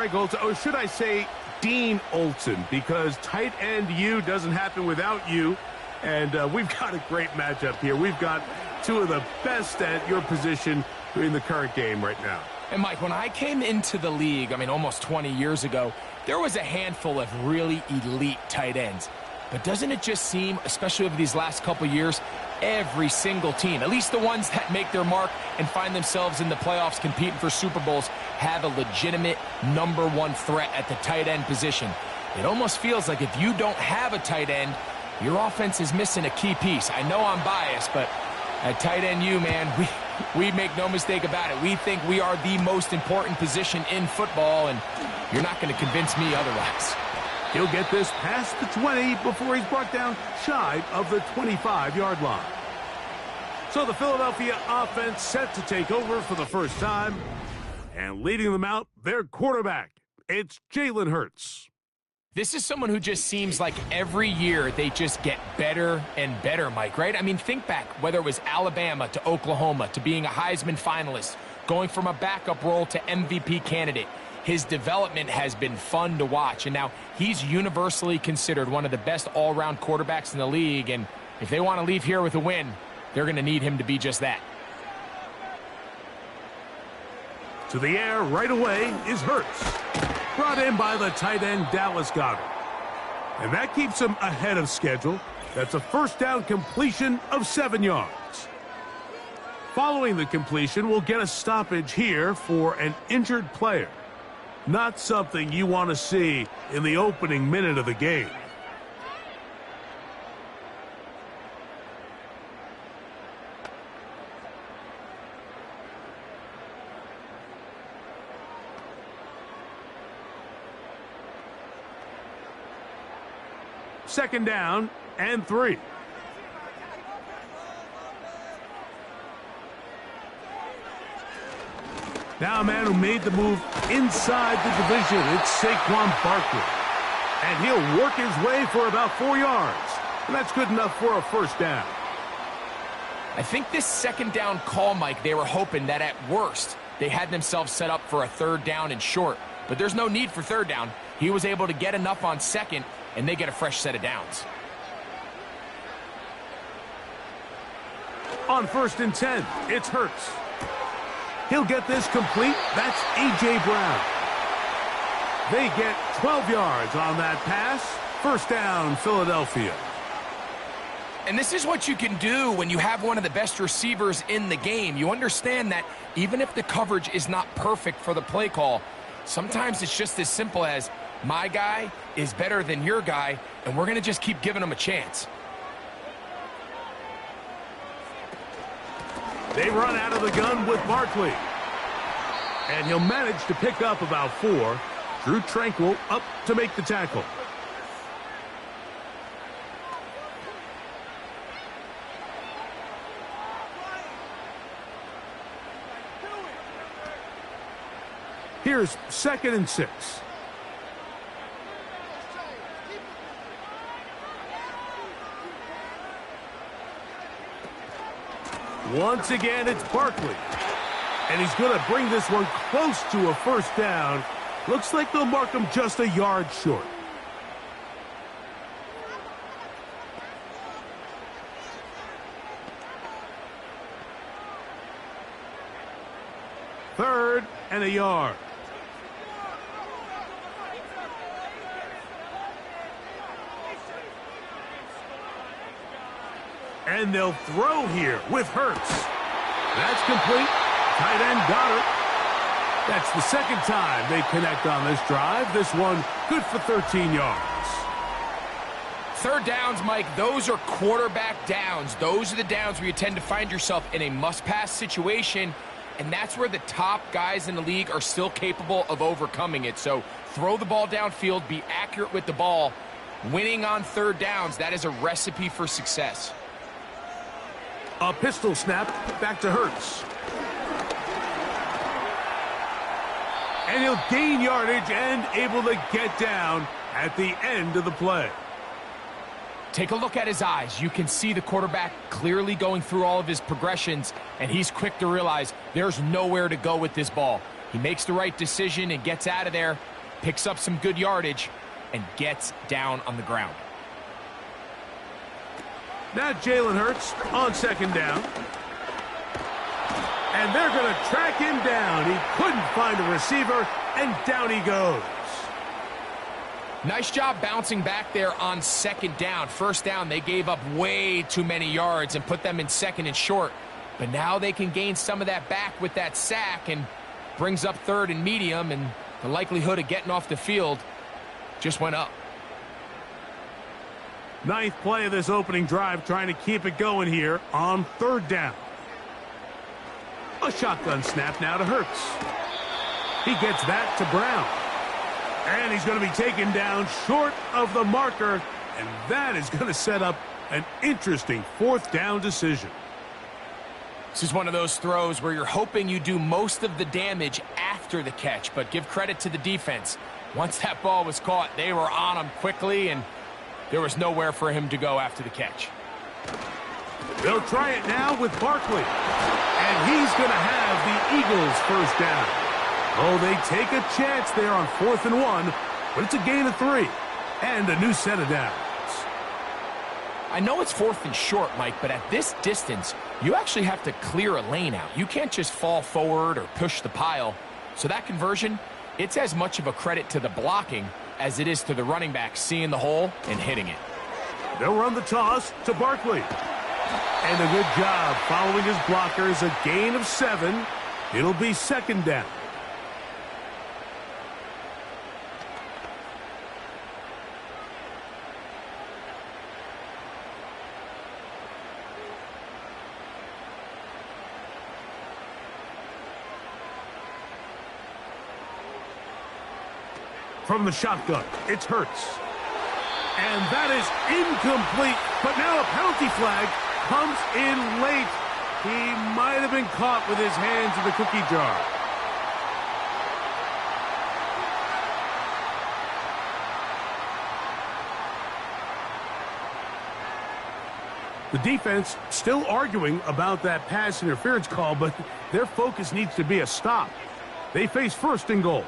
Greg Olsen, or should I say Dean Olsen, because tight end U doesn't happen without you. And we've got a great matchup here. We've got two of the best at your position in the current game right now. And, Mike, when I came into the league, almost 20 years ago, there was a handful of really elite tight ends. But doesn't it just seem, especially over these last couple years, every single team, at least the ones that make their mark and find themselves in the playoffs competing for Super Bowls, have a legitimate #1 threat at the tight end position. It almost feels like if you don't have a tight end, your offense is missing a key piece. I know I'm biased, but at tight end U, man, we make no mistake about it. We think we are the most important position in football, and you're not going to convince me otherwise. He'll get this past the 20 before he's brought down shy of the 25-yard line. So the Philadelphia offense set to take over for the first time. And leading them out, their quarterback. It's Jalen Hurts. This is someone who just seems like every year they just get better and better, Mike, right? Think back, whether it was Alabama to Oklahoma to being a Heisman finalist, going from a backup role to MVP candidate. His development has been fun to watch, and now he's universally considered one of the best all-around quarterbacks in the league, and if they want to leave here with a win, they're going to need him to be just that. To the air right away is Hurts. Brought in by the tight end Dallas Goedert. And that keeps him ahead of schedule. That's a first down completion of 7 yards. Following the completion, we'll get a stoppage here for an injured player. Not something you want to see in the opening minute of the game. Second down and 3. Now a man who made the move inside the division. It's Saquon Barkley. And he'll work his way for about 4 yards. And that's good enough for a first down. I think this second down call, Mike, they were hoping that at worst they had themselves set up for a third down and short. But there's no need for third down. He was able to get enough on second, and they get a fresh set of downs. On 1st and 10, it's Hurts. He'll get this complete. That's A.J. Brown. They get 12 yards on that pass. First down, Philadelphia. And this is what you can do when you have one of the best receivers in the game. You understand that even if the coverage is not perfect for the play call, sometimes it's just as simple as, my guy is better than your guy, and we're going to just keep giving him a chance. They run out of the gun with Barkley. And he'll manage to pick up about 4. Drew Tranquill up to make the tackle. Here's 2nd and 6. Once again, it's Barkley. And he's going to bring this one close to a first down. Looks like they'll mark him just a yard short. Third and a yard. And they'll throw here with Hurts. That's complete. Tight end Goedert. That's the second time they connect on this drive. This one good for 13 yards. Third downs, Mike, those are quarterback downs. Those are the downs where you tend to find yourself in a must-pass situation, and that's where the top guys in the league are still capable of overcoming it. So throw the ball downfield, be accurate with the ball. Winning on third downs, that is a recipe for success. A pistol snap back to Hurts. And he'll gain yardage and able to get down at the end of the play. Take a look at his eyes. You can see the quarterback clearly going through all of his progressions, and he's quick to realize there's nowhere to go with this ball. He makes the right decision and gets out of there, picks up some good yardage, and gets down on the ground. Now Jalen Hurts on second down. And they're going to track him down. He couldn't find a receiver, and down he goes. Nice job bouncing back there on second down. First down, they gave up way too many yards and put them in second and short. But now they can gain some of that back with that sack and brings up third and medium, and the likelihood of getting off the field just went up. Ninth play of this opening drive, trying to keep it going here on third down. A shotgun snap now to Hurts. He gets that to Brown. And he's going to be taken down short of the marker, and that is going to set up an interesting fourth down decision. This is one of those throws where you're hoping you do most of the damage after the catch, but give credit to the defense. Once that ball was caught, they were on him quickly, and there was nowhere for him to go after the catch. They'll try it now with Barkley. And he's going to have the Eagles first down. Oh, they take a chance there on 4th and 1, but it's a gain of 3 and a new set of downs. I know it's 4th and short, Mike, but at this distance, you actually have to clear a lane out. You can't just fall forward or push the pile. So that conversion, it's as much of a credit to the blocking as it is to the running back seeing the hole and hitting it. They'll run the toss to Barkley. And a good job following his blockers, a gain of 7. It'll be second down. From the shotgun, it's Hurts. And that is incomplete, but now a penalty flag comes in late. He might have been caught with his hands in the cookie jar. The defense still arguing about that pass interference call, but their focus needs to be a stop. They face 1st and goal.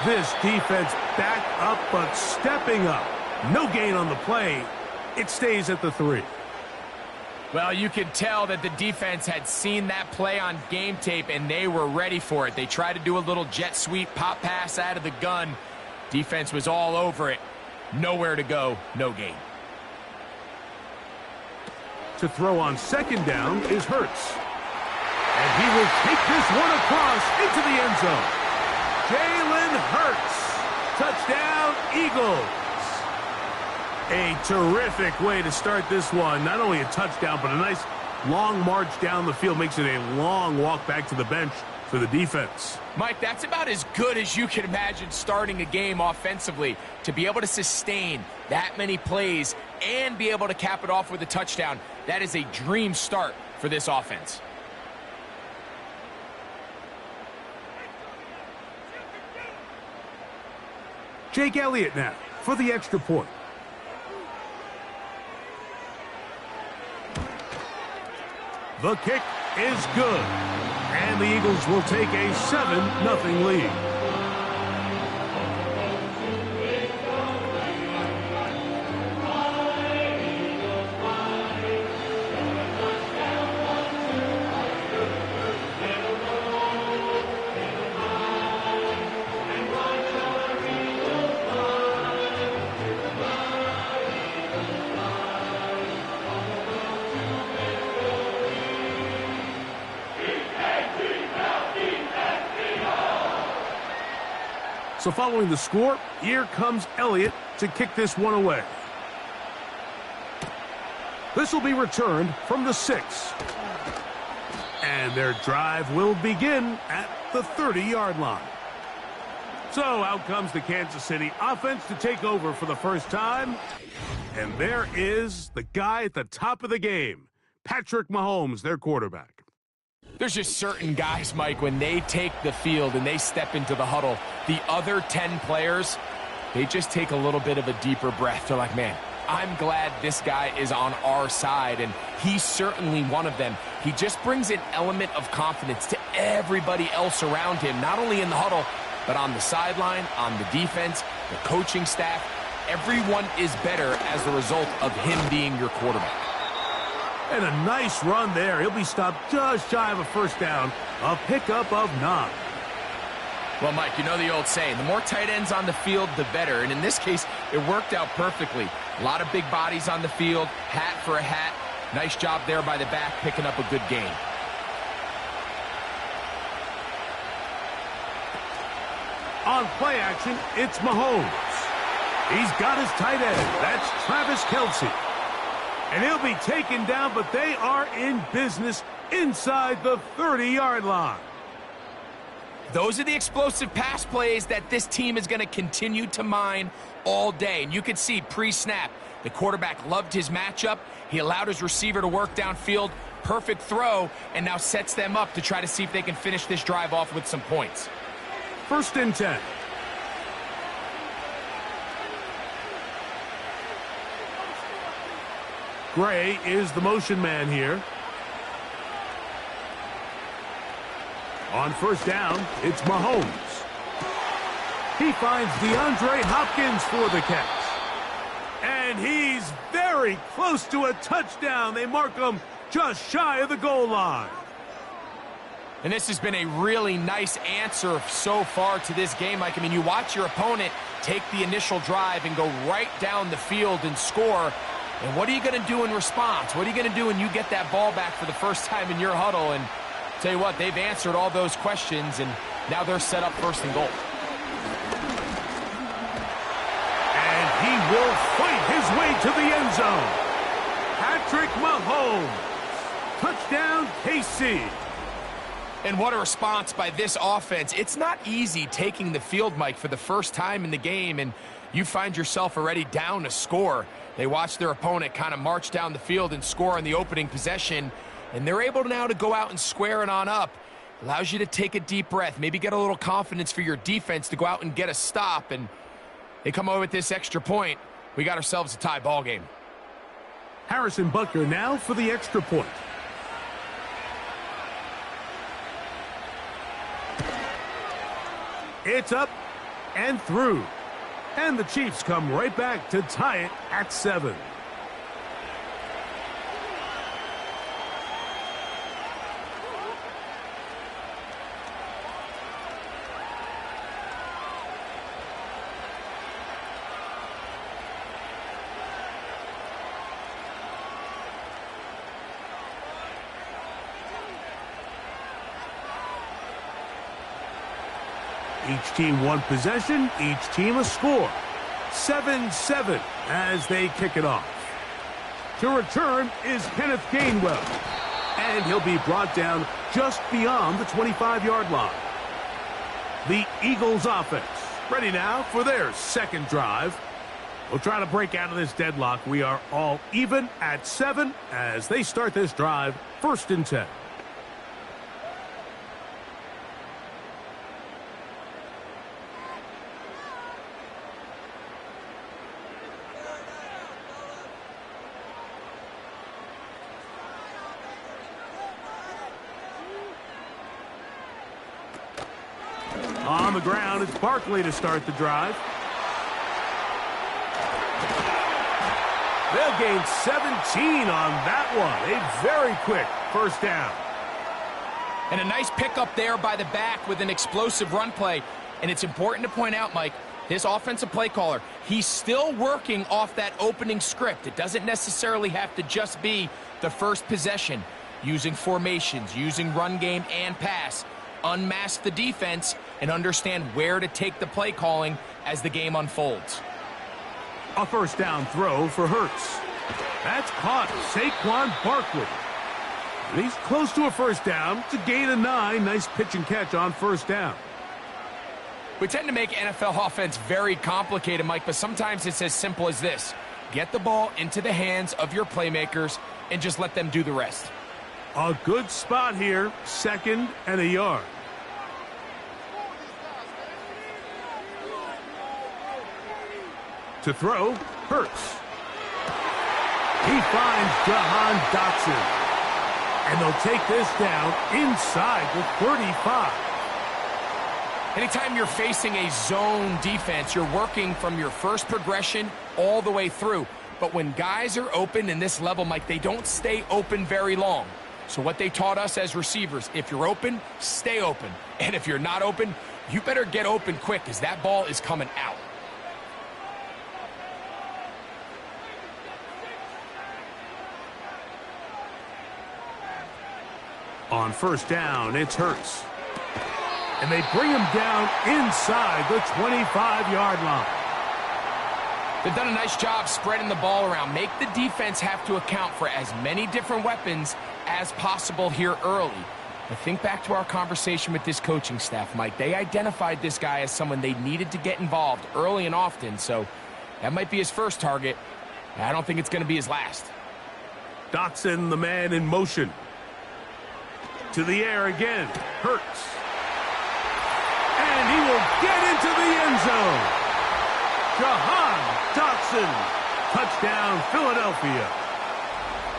This defense back up, but stepping up. No gain on the play. It stays at the 3. Well, you could tell that the defense had seen that play on game tape, and they were ready for it. They tried to do a little jet sweep pop pass out of the gun. Defense was all over it. Nowhere to go, no gain. To throw on second down is Hurts. And he will take this one across into the end zone. Jalen Hurts. Touchdown, Eagles. A terrific way to start this one. Not only a touchdown, but a nice long march down the field. Makes it a long walk back to the bench for the defense. Mike, that's about as good as you can imagine starting a game offensively. To be able to sustain that many plays and be able to cap it off with a touchdown, that is a dream start for this offense. Jake Elliott now for the extra point. The kick is good. And the Eagles will take a 7-0 lead. So following the score, here comes Elliott to kick this one away. This will be returned from the 6. And their drive will begin at the 30-yard line. So out comes the Kansas City offense to take over for the first time. And there is the guy at the top of the game, Patrick Mahomes, their quarterback. There's just certain guys, Mike, when they take the field and they step into the huddle, the other 10 players, they just take a little bit of a deeper breath. They're like, man, I'm glad this guy is on our side, and he's certainly one of them. He just brings an element of confidence to everybody else around him, not only in the huddle, but on the sideline, on the defense, the coaching staff. Everyone is better as a result of him being your quarterback. And a nice run there. He'll be stopped just shy of a first down. A pickup of 9. Well, Mike, you know the old saying, the more tight ends on the field, the better. And in this case, it worked out perfectly. A lot of big bodies on the field, hat for a hat. Nice job there by the back, picking up a good gain. On play action, it's Mahomes. He's got his tight end. That's Travis Kelce. And he'll be taken down, but they are in business inside the 30-yard line. Those are the explosive pass plays that this team is going to continue to mine all day. And you can see pre-snap, the quarterback loved his matchup. He allowed his receiver to work downfield. Perfect throw, and now sets them up to try to see if they can finish this drive off with some points. 1st and 10. Gray is the motion man here. On 1st down, it's Mahomes. He finds DeAndre Hopkins for the catch. And he's very close to a touchdown. They mark him just shy of the goal line. And this has been a really nice answer so far to this game, Mike. I mean, you watch your opponent take the initial drive and go right down the field and score. And what are you going to do in response? What are you going to do when you get that ball back for the first time in your huddle? And tell you what, they've answered all those questions, and now they're set up 1st and goal. And he will fight his way to the end zone. Patrick Mahomes. Touchdown, KC. And what a response by this offense. It's not easy taking the field, Mike, for the first time in the game, and you find yourself already down a score. They watch their opponent kind of march down the field and score on the opening possession, and they're able now to go out and square it on up. Allows you to take a deep breath, maybe get a little confidence for your defense to go out and get a stop, and they come over with this extra point. We got ourselves a tie ball game. Harrison Butker now for the extra point. It's up and through. And the Chiefs come right back to tie it at 7. Each team one possession, each team a score. 7-7 as they kick it off. To return is Kenneth Gainwell. And he'll be brought down just beyond the 25-yard line. The Eagles offense ready now for their 2nd drive. We'll try to break out of this deadlock. We are all even at 7 as they start this drive. 1st and 10. On the ground, it's Barkley to start the drive. They'll gain 17 on that one. A very quick 1st down. And a nice pickup there by the back with an explosive run play. And it's important to point out, Mike, this offensive play caller, he's still working off that opening script. It doesn't necessarily have to just be the first possession. Using formations, using run game and pass. Unmask the defense and understand where to take the play calling as the game unfolds. A 1st down throw for Hurts. That's caught. Saquon Barkley. And he's close to a 1st down to gain a 9. Nice pitch and catch on 1st down. We tend to make NFL offense very complicated, Mike, but sometimes it's as simple as this. Get the ball into the hands of your playmakers and just let them do the rest. A good spot here, 2nd and a yard. To throw, Hurts. He finds Jahan Dotson. And they'll take this down inside the 35. Anytime you're facing a zone defense, you're working from your first progression all the way through. But when guys are open in this level, Mike, they don't stay open very long. So what they taught us as receivers, if you're open, stay open. And if you're not open, you better get open quick because that ball is coming out. On first down, it's Hurts. And they bring him down inside the 25-yard line. They've done a nice job spreading the ball around. Make the defense have to account for as many different weapons as possible here early. But think back to our conversation with this coaching staff, Mike. They identified this guy as someone they needed to get involved early and often, so that might be his first target. I don't think it's going to be his last. Dotson, the man in motion. To the air again. Hurts. And he will get into the end zone. Jahan Dotson. Touchdown, Philadelphia.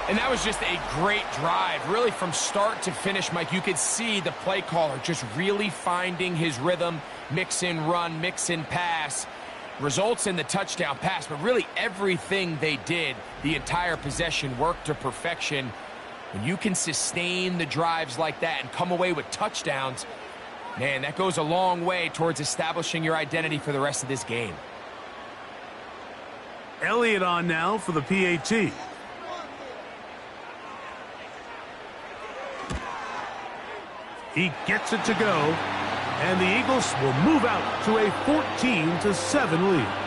And that was just a great drive. Really from start to finish, Mike, you could see the play caller just really finding his rhythm. Mix in run, mix in pass. Results in the touchdown pass. But really everything they did, the entire possession, worked to perfection. When you can sustain the drives like that and come away with touchdowns, man, that goes a long way towards establishing your identity for the rest of this game. Elliott on now for the PAT. He gets it to go, and the Eagles will move out to a 14-7 lead.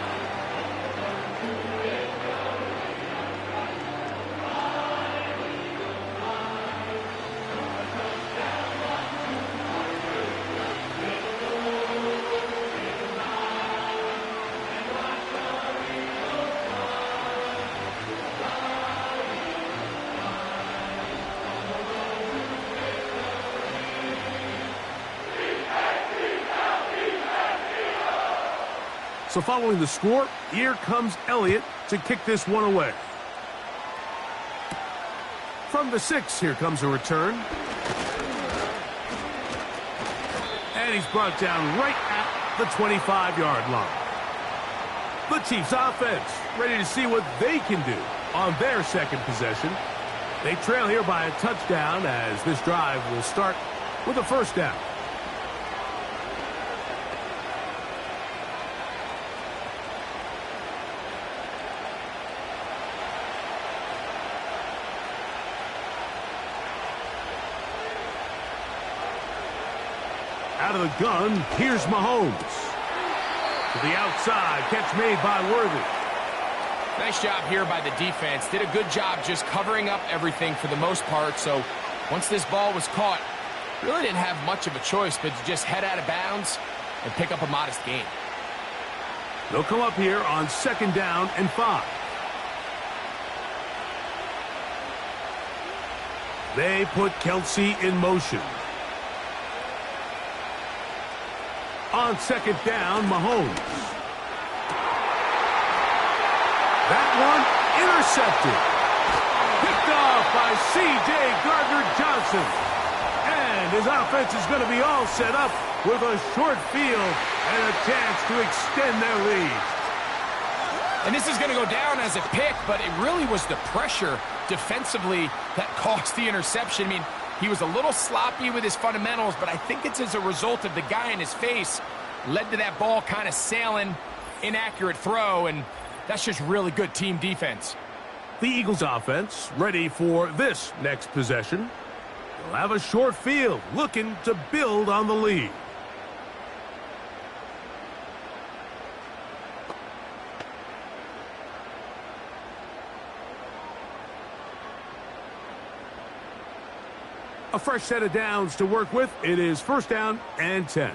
So following the score, here comes Elliott to kick this one away. From the 6, here comes a return. And he's brought down right at the 25-yard line. The Chiefs offense ready to see what they can do on their second possession. They trail here by a touchdown as this drive will start with a first down. Out of the gun, here's Mahomes. To the outside, catch made by Worthy. Nice job here by the defense. Did a good job just covering up everything for the most part. So once this ball was caught, really didn't have much of a choice but to just head out of bounds and pick up a modest gain. They'll come up here on second down and 5. They put Kelsey in motion. On second down, Mahomes. That one intercepted. Picked off by C.J. Gardner-Johnson. And his offense is going to be all set up with a short field and a chance to extend their lead. And this is going to go down as a pick, but it really was the pressure defensively that caused the interception. I mean, he was a little sloppy with his fundamentals, but I think it's as a result of the guy in his face led to that ball kind of sailing, inaccurate throw, and that's just really good team defense. The Eagles offense ready for this next possession. They'll have a short field looking to build on the lead. A fresh set of downs to work with. It is first down and 10.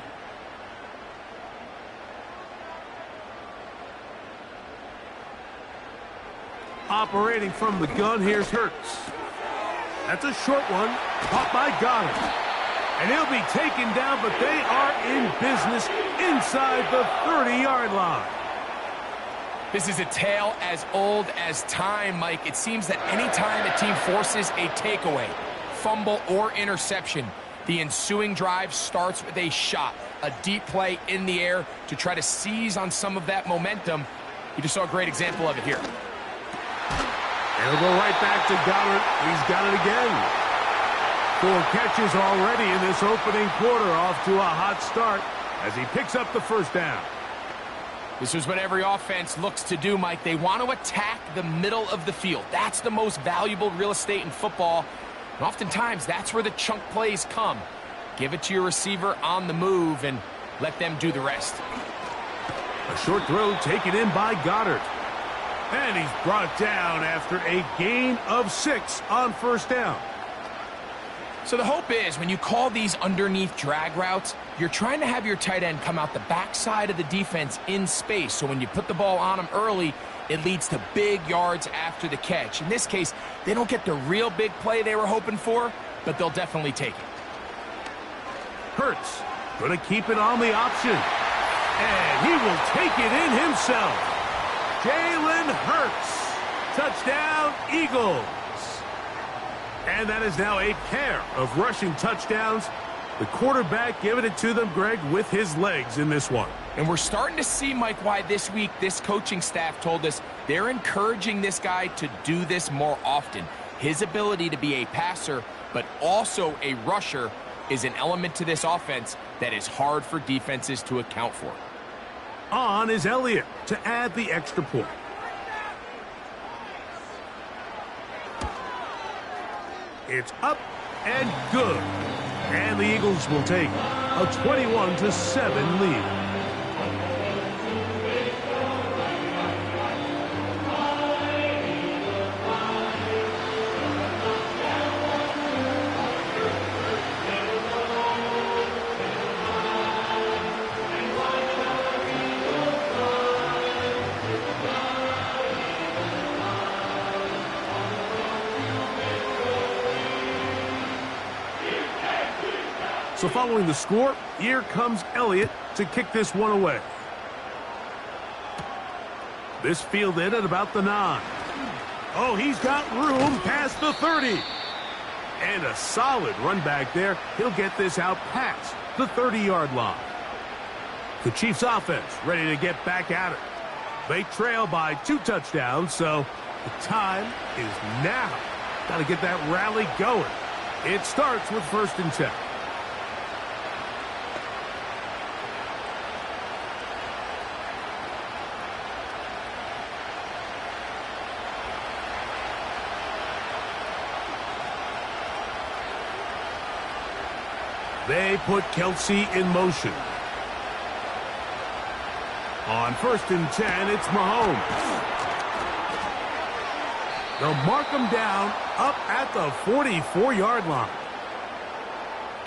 Operating from the gun, here's Hurts. That's a short one, caught by Goddard. And he'll be taken down, but they are in business inside the 30-yard line. This is a tale as old as time, Mike. It seems that anytime a team forces a takeaway, fumble, or interception, the ensuing drive starts with a shot, a deep play in the air to try to seize on some of that momentum. You just saw a great example of it here. It'll go right back to Goddard. He's got it again. 4 catches already in this opening quarter, off to a hot start as he picks up the first down. This is what every offense looks to do, Mike. They want to attack the middle of the field. That's the most valuable real estate in football. And oftentimes, that's where the chunk plays come. Give it to your receiver on the move and let them do the rest. A short throw taken in by Goddard. And he's brought down after a gain of 6 on first down. So the hope is when you call these underneath drag routes, you're trying to have your tight end come out the backside of the defense in space. So when you put the ball on him early, it leads to big yards after the catch. In this case, they don't get the real big play they were hoping for, but they'll definitely take it. Hurts going to keep it on the option. And he will take it in himself. Jalen Hurts. Touchdown, Eagles. And that is now a pair of rushing touchdowns. The quarterback giving it to them, Greg, with his legs in this one. And we're starting to see, Mike, why this week this coaching staff told us they're encouraging this guy to do this more often. His ability to be a passer, but also a rusher, is an element to this offense that is hard for defenses to account for. On is Elliott to add the extra point. It's up and good. And the Eagles will take a 21-7 lead. So following the score, here comes Elliott to kick this one away. This fielded at about the 9. Oh, he's got room past the 30. And a solid run back there. He'll get this out past the 30-yard line. The Chiefs offense ready to get back at it. They trail by 2 touchdowns, so the time is now. Got to get that rally going. It starts with 1st and 10. They put Kelsey in motion. On 1st and 10, it's Mahomes. They'll mark him down up at the 44-yard line.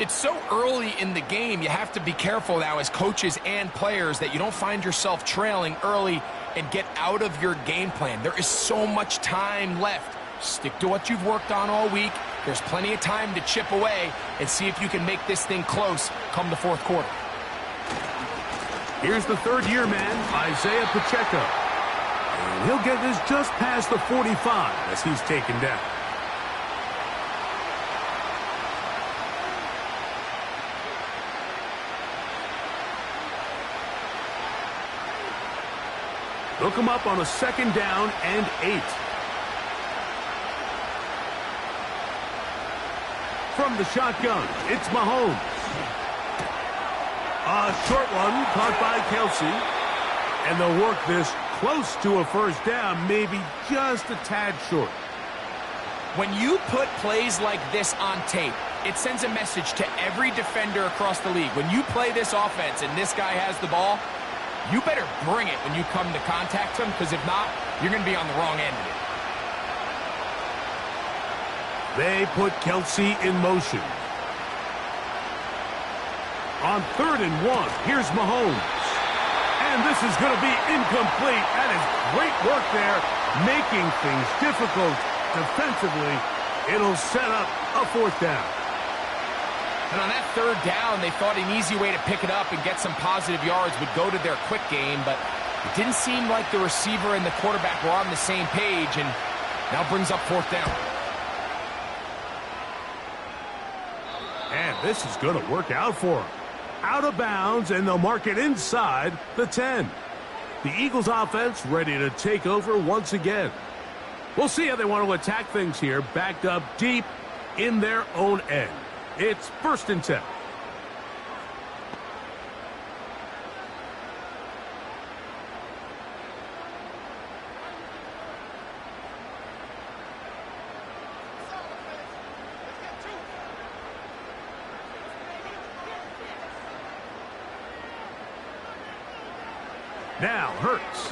It's so early in the game, you have to be careful now as coaches and players that you don't find yourself trailing early and get out of your game plan. There is so much time left. Stick to what you've worked on all week. There's plenty of time to chip away and see if you can make this thing close come the 4th quarter. Here's the 3rd-year man, Isaiah Pacheco. And he'll get this just past the 45 as he's taken down. Look him up on a 2nd down and 8. From the shotgun, it's Mahomes. A short one caught by Kelsey. And they'll work this close to a 1st down, maybe just a tad short. When you put plays like this on tape, it sends a message to every defender across the league. When you play this offense and this guy has the ball, you better bring it when you come to contact him, because if not, you're going to be on the wrong end of it. They put Kelsey in motion. On 3rd and 1, here's Mahomes. And this is going to be incomplete. That is great work there, making things difficult defensively. It'll set up a 4th down. And on that 3rd down, they thought an easy way to pick it up and get some positive yards would go to their quick game, but It didn't seem like the receiver and the quarterback were on the same page, and now brings up fourth down. And this is going to work out for him. Out of bounds, and they'll mark it inside the 10. The Eagles offense ready to take over once again. We'll see how they want to attack things here, backed up deep in their own end. It's 1st and 10. Now Hurts.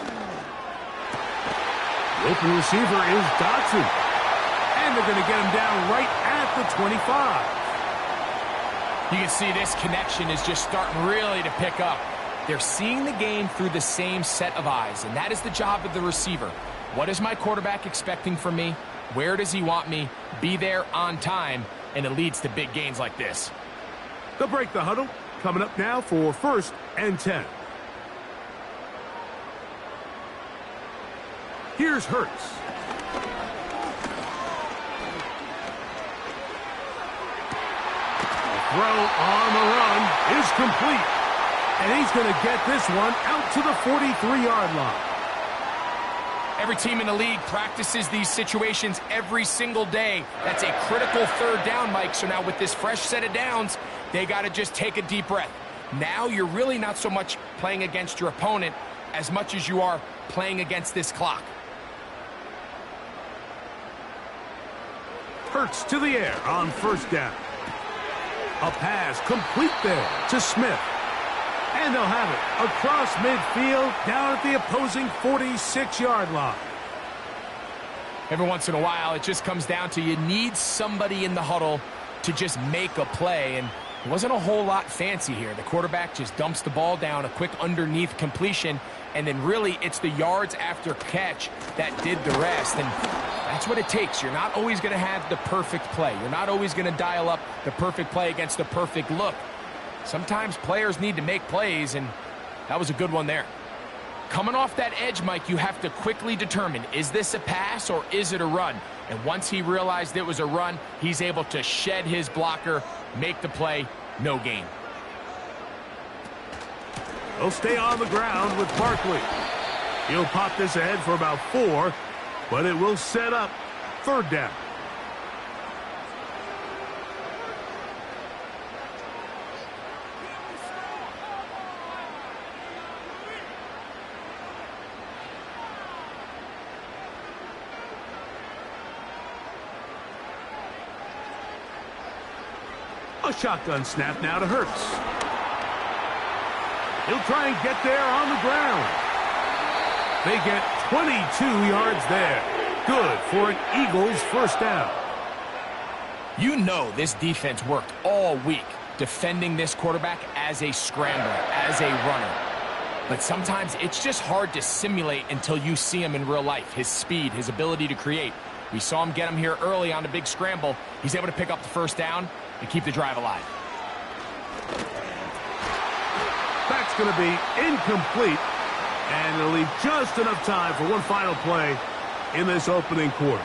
The open receiver is Dotson. And they're going to get him down right at the 25. You can see this connection is just starting really to pick up. They're seeing the game through the same set of eyes, and that is the job of the receiver. What is my quarterback expecting from me? Where does he want me? Be there on time, and it leads to big gains like this. They'll break the huddle. Coming up now for 1st and 10. Here's Hurts. The throw on the run is complete. And he's going to get this one out to the 43-yard line. Every team in the league practices these situations every single day. That's a critical 3rd down, Mike. So now with this fresh set of downs, they got to just take a deep breath. Now you're really not so much playing against your opponent as much as you are playing against this clock. Hurts to the air on 1st down. A pass complete there to Smith. And they'll have it across midfield down at the opposing 46-yard line. Every once in a while, it just comes down to you need somebody in the huddle to just make a play. And it wasn't a whole lot fancy here. The quarterback just dumps the ball down, a quick underneath completion, and then really it's the yards after catch that did the rest. And that's what it takes. You're not always going to have the perfect play. You're not always going to dial up the perfect play against the perfect look. Sometimes players need to make plays, and that was a good one there. Coming off that edge, Mike, you have to quickly determine, is this a pass or is it a run? And once he realized it was a run, he's able to shed his blocker, make the play, no gain. They'll stay on the ground with Barkley. He'll pop this ahead for about 4, but it will set up 3rd down. A shotgun snap now to Hurts. He'll try and get there on the ground. They get 22 yards there. Good for an Eagles 1st down. You know this defense worked all week defending this quarterback as a scrambler, as a runner. But sometimes it's just hard to simulate until you see him in real life. His speed, his ability to create. We saw him get him here early on the big scramble. He's able to pick up the 1st down and keep the drive alive. That's going to be incomplete, and it'll leave just enough time for one final play in this opening quarter.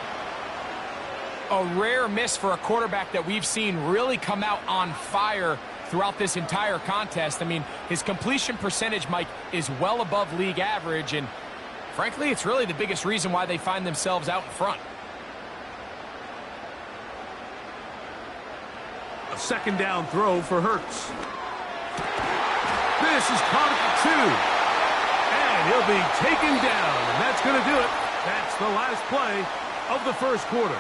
A rare miss for a quarterback that we've seen really come out on fire throughout this entire contest. I mean, his completion percentage, Mike, is well above league average, and frankly, it's really the biggest reason why they find themselves out in front. A 2nd down throw for Hurts. This is caught at the 2. And he'll be taken down. And that's going to do it. That's the last play of the 1st quarter.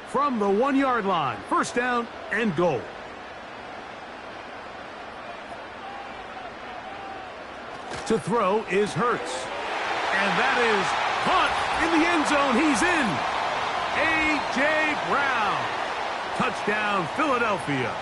From the 1-yard line, 1st down and goal. To throw is Hurts. And that is caught in the end zone. He's in. A.J. Brown. Touchdown, Philadelphia.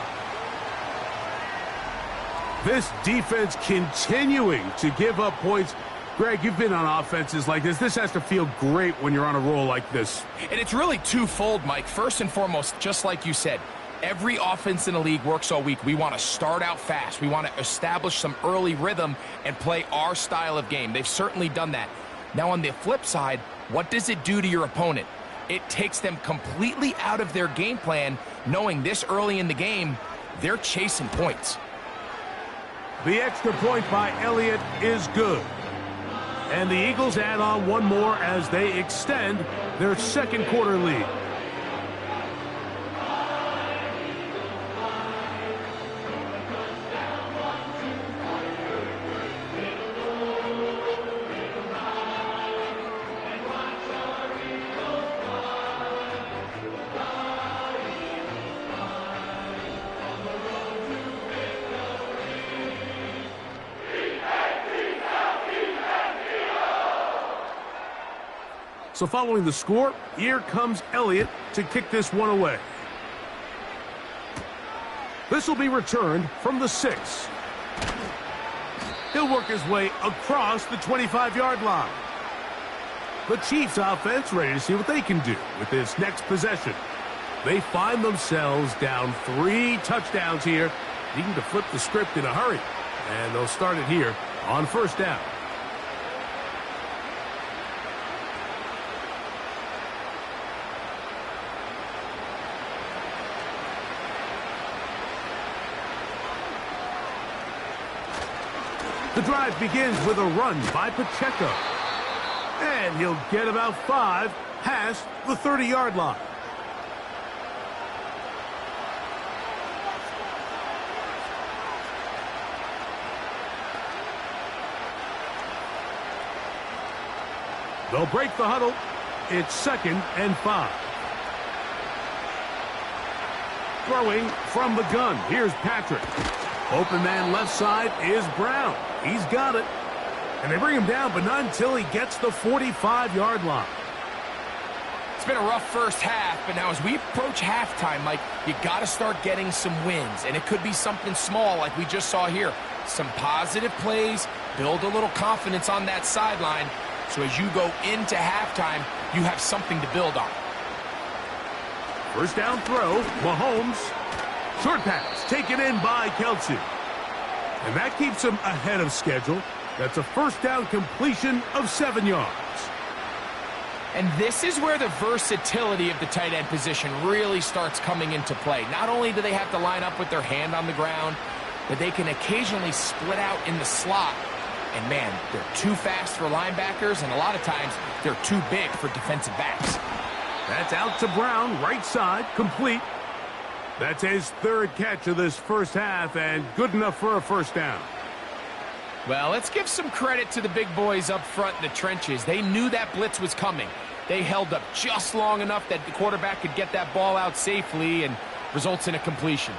This defense continuing to give up points. Greg, you've been on offenses like this. This has to feel great when you're on a roll like this. And it's really twofold, Mike. First and foremost, just like you said, every offense in the league works all week. We want to start out fast. We want to establish some early rhythm and play our style of game. They've certainly done that. Now, on the flip side, what does it do to your opponent? It takes them completely out of their game plan, knowing this early in the game, they're chasing points. The extra point by Elliott is good. And the Eagles add on one more as they extend their second quarter lead. So following the score, here comes Elliott to kick this one away. This will be returned from the 6. He'll work his way across the 25-yard line. The Chiefs offense ready to see what they can do with this next possession. They find themselves down 3 touchdowns here, needing to flip the script in a hurry. And they'll start it here on first down. The drive begins with a run by Pacheco. And he'll get about 5 past the 30-yard line. They'll break the huddle. It's 2nd and 5. Throwing from the gun. Here's Patrick. Open man left side is Brown. He's got it. And they bring him down, but not until he gets the 45-yard line. It's been a rough first half, but now as we approach halftime, Mike, you got to start getting some wins. And it could be something small like we just saw here. Some positive plays, build a little confidence on that sideline. So as you go into halftime, you have something to build on. First down throw, Mahomes. Short pass taken in by Kelsey. And that keeps him ahead of schedule. That's a first down completion of 7 yards. And this is where the versatility of the tight end position really starts coming into play. Not only do they have to line up with their hand on the ground, but they can occasionally split out in the slot. And man, they're too fast for linebackers, and a lot of times they're too big for defensive backs. That's out to Brown, right side, complete. That's his 3rd catch of this first half, and good enough for a first down. Well, let's give some credit to the big boys up front in the trenches. They knew that blitz was coming. They held up just long enough that the quarterback could get that ball out safely and results in a completion.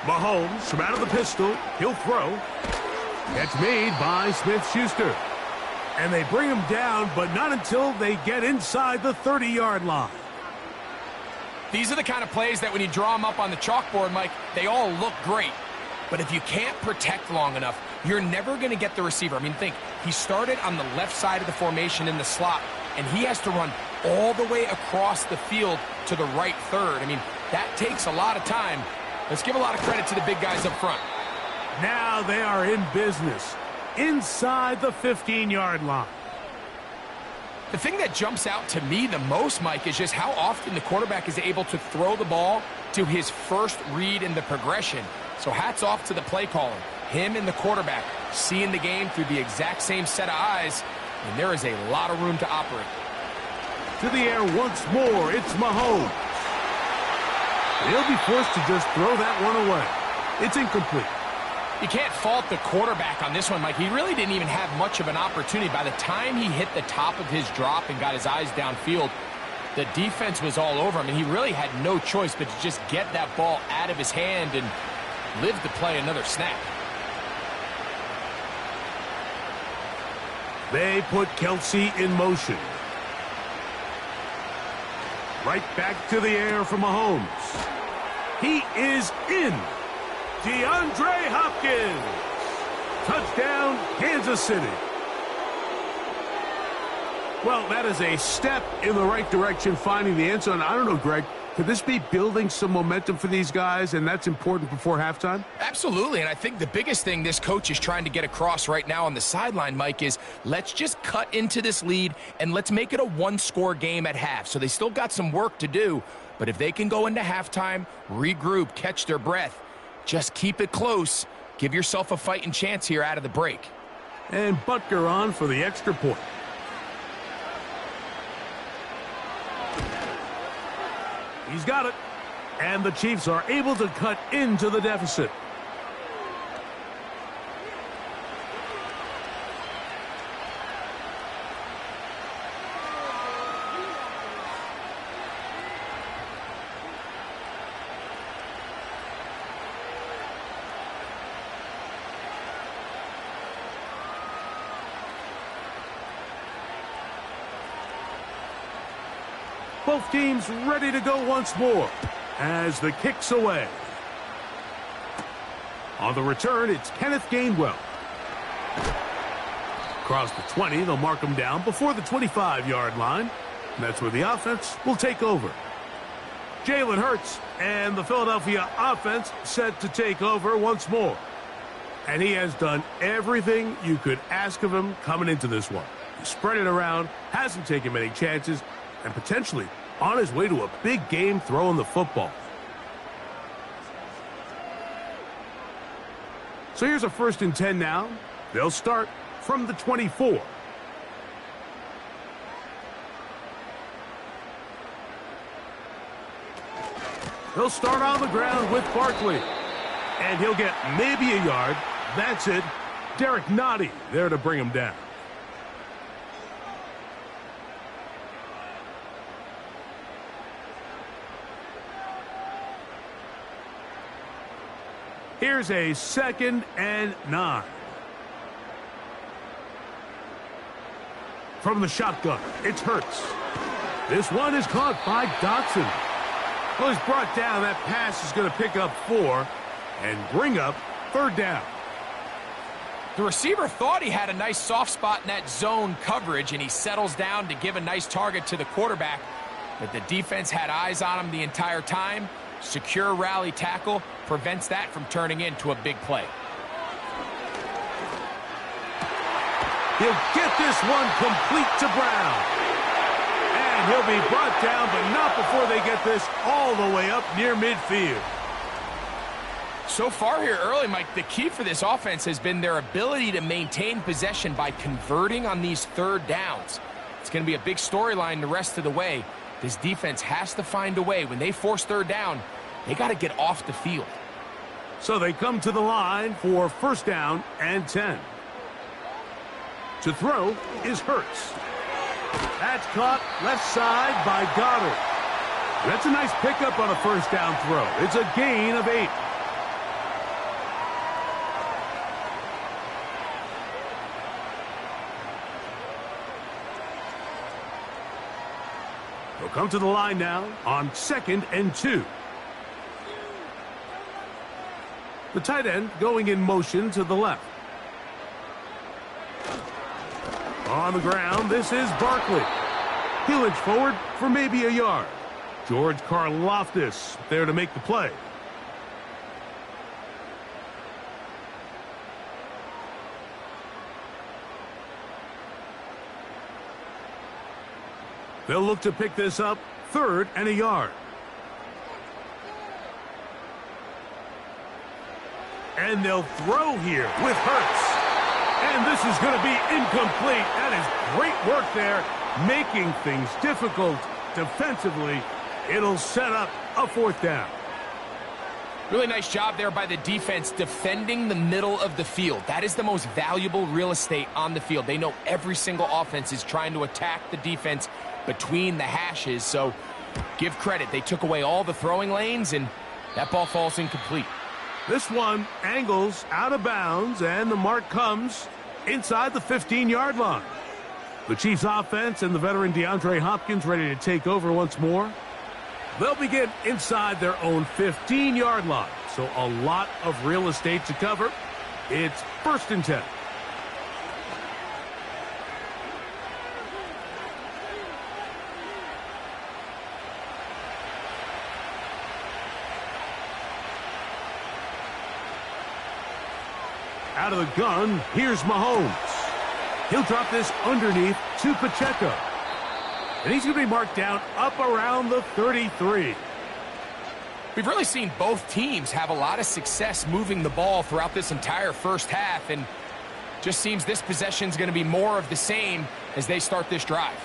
Mahomes from out of the pistol. He'll throw. Catch made by Smith-Schuster. And they bring him down, but not until they get inside the 30-yard line. These are the kind of plays that when you draw them up on the chalkboard, Mike, they all look great. But if you can't protect long enough, you're never going to get the receiver. I mean, think, he started on the left side of the formation in the slot, and he has to run all the way across the field to the right third. I mean, that takes a lot of time. Let's give a lot of credit to the big guys up front. Now they are in business inside the 15-yard line. The thing that jumps out to me the most, Mike, is just how often the quarterback is able to throw the ball to his first read in the progression. So hats off to the play caller. Him and the quarterback seeing the game through the exact same set of eyes, and there is a lot of room to operate. To the air once more, it's Mahomes. He'll be forced to just throw that one away. It's incomplete. You can't fault the quarterback on this one, Mike. He really didn't even have much of an opportunity. By the time he hit the top of his drop and got his eyes downfield, the defense was all over him, and he really had no choice but to just get that ball out of his hand and live to play another snap. They put Kelsey in motion. Right back to the air from Mahomes. He is in. DeAndre Hopkins. Touchdown, Kansas City. Well, that is a step in the right direction, finding the end zone. I don't know, Greg, could this be building some momentum for these guys, and that's important before halftime? Absolutely, and I think the biggest thing this coach is trying to get across right now on the sideline, Mike, is let's just cut into this lead and let's make it a one-score game at half. So they still got some work to do, but if they can go into halftime, regroup, catch their breath, just keep it close, give yourself a fighting chance here out of the break. And Butker on for the extra point. He's got it. And the Chiefs are able to cut into the deficit. Both teams ready to go once more as the kick's away. On the return, it's Kenneth Gainwell. Across the 20, they'll mark him down before the 25-yard line. And that's where the offense will take over. Jalen Hurts and the Philadelphia offense set to take over once more. And he has done everything you could ask of him coming into this one. He spread it around, hasn't taken many chances, and potentially on his way to a big game throwing the football. So here's a 1st and 10 now. They'll start from the 24. They'll start on the ground with Barkley. And he'll get maybe a yard. That's it. Derek Nottie there to bring him down. Here's a 2nd and 9. From the shotgun, it's Hurts. This one is caught by Dotson. Well, he's brought down. That pass is going to pick up 4 and bring up 3rd down. The receiver thought he had a nice soft spot in that zone coverage, and he settles down to give a nice target to the quarterback. But the defense had eyes on him the entire time. Secure rally tackle prevents that from turning into a big play. He'll get this one complete to Brown. And he'll be brought down, but not before they get this all the way up near midfield. So far here early, Mike, the key for this offense has been their ability to maintain possession by converting on these 3rd downs. It's going to be a big storyline the rest of the way. This defense has to find a way. When they force 3rd down, they got to get off the field. So they come to the line for 1st down and 10. To throw is Hurts. That's caught left side by Goddard. That's a nice pickup on a 1st down throw. It's a gain of 8. They'll come to the line now on 2nd and 2. The tight end going in motion to the left. On the ground, this is Barkley. He'll inch forward for maybe a yard. George Karlaftis there to make the play. They'll look to pick this up 3rd and a yard. And they'll throw here with Hurts. And this is going to be incomplete. That is great work there, making things difficult defensively. It'll set up a 4th down. Really nice job there by the defense defending the middle of the field. That is the most valuable real estate on the field. They know every single offense is trying to attack the defense between the hashes. So give credit. They took away all the throwing lanes, and that ball falls incomplete. This one angles out of bounds, and the mark comes inside the 15-yard line. The Chiefs offense and the veteran DeAndre Hopkins ready to take over once more. They'll begin inside their own 15-yard line, so a lot of real estate to cover. It's 1st and 10. Out of the gun, here's Mahomes. He'll drop this underneath to Pacheco. And he's going to be marked down up around the 33. We've really seen both teams have a lot of success moving the ball throughout this entire first half, and just seems this possession is going to be more of the same as they start this drive.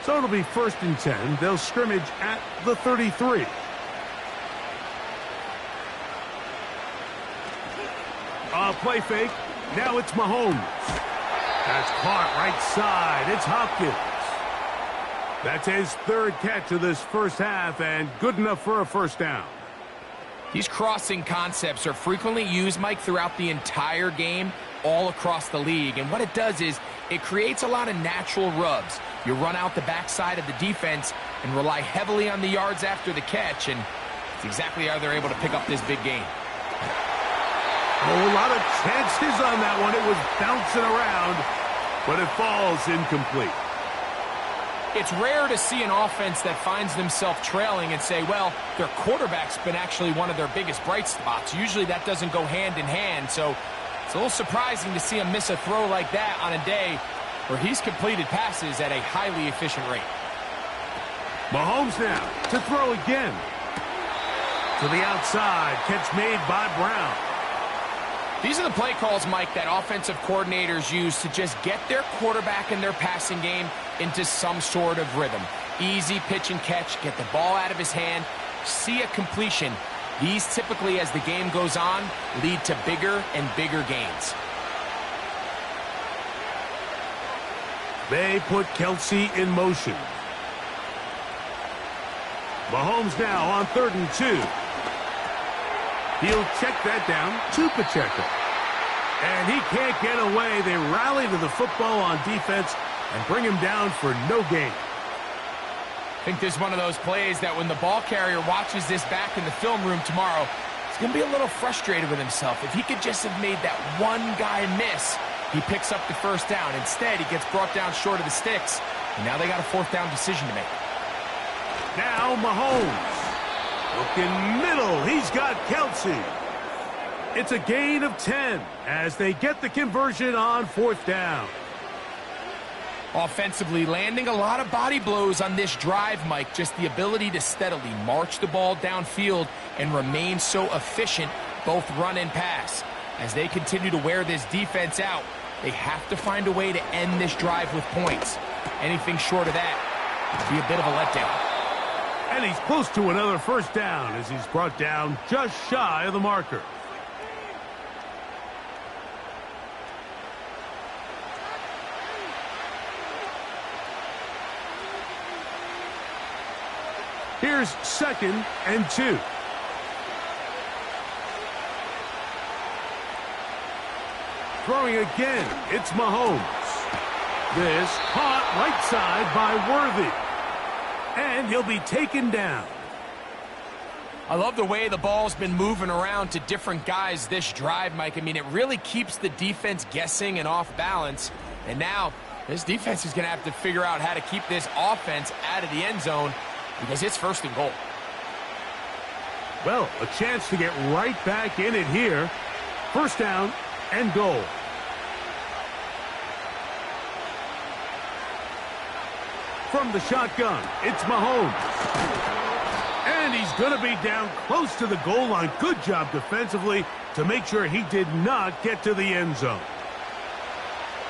So it'll be 1st and 10. They'll scrimmage at the 33. Play fake. Now it's Mahomes. That's caught right side. It's Hopkins. That's his 3rd catch of this first half, and good enough for a 1st down. These crossing concepts are frequently used, Mike, throughout the entire game, all across the league. And what it does is it creates a lot of natural rubs. You run out the backside of the defense and rely heavily on the yards after the catch, and it's exactly how they're able to pick up this big game. Oh, a lot of chances on that one. It was bouncing around, but it falls incomplete. It's rare to see an offense that finds themselves trailing and say, well, their quarterback's been actually one of their biggest bright spots. Usually that doesn't go hand in hand, so it's a little surprising to see him miss a throw like that on a day where he's completed passes at a highly efficient rate. Mahomes now to throw again. To the outside, catch made by Brown. These are the play calls, Mike, that offensive coordinators use to just get their quarterback and their passing game into some sort of rhythm. Easy pitch and catch, get the ball out of his hand, see a completion. These typically, as the game goes on, lead to bigger and bigger gains. They put Kelsey in motion. Mahomes now on 3rd and 2. He'll check that down to Pacheco. And he can't get away. They rally to the football on defense and bring him down for no gain. I think this is one of those plays that when the ball carrier watches this back in the film room tomorrow, he's going to be a little frustrated with himself. If he could just have made that one guy miss, he picks up the 1st down. Instead, he gets brought down short of the sticks, and now they got a 4th down decision to make. Now Mahomes. Looking middle, he's got Kelsey. It's a gain of 10 as they get the conversion on 4th down. Offensively, landing a lot of body blows on this drive, Mike. Just the ability to steadily march the ball downfield and remain so efficient, both run and pass. As they continue to wear this defense out, they have to find a way to end this drive with points. Anything short of that would be a bit of a letdown. And he's close to another 1st down as he's brought down just shy of the marker. Here's 2nd and 2. Throwing again, it's Mahomes. This caught right side by Worthy. And he'll be taken down. I love the way the ball's been moving around to different guys this drive, Mike. I mean, it really keeps the defense guessing and off balance. And now this defense is going to have to figure out how to keep this offense out of the end zone because it's 1st and goal. Well, a chance to get right back in it here. 1st down and goal. From the shotgun, it's Mahomes. And he's going to be down close to the goal line. Good job defensively to make sure he did not get to the end zone.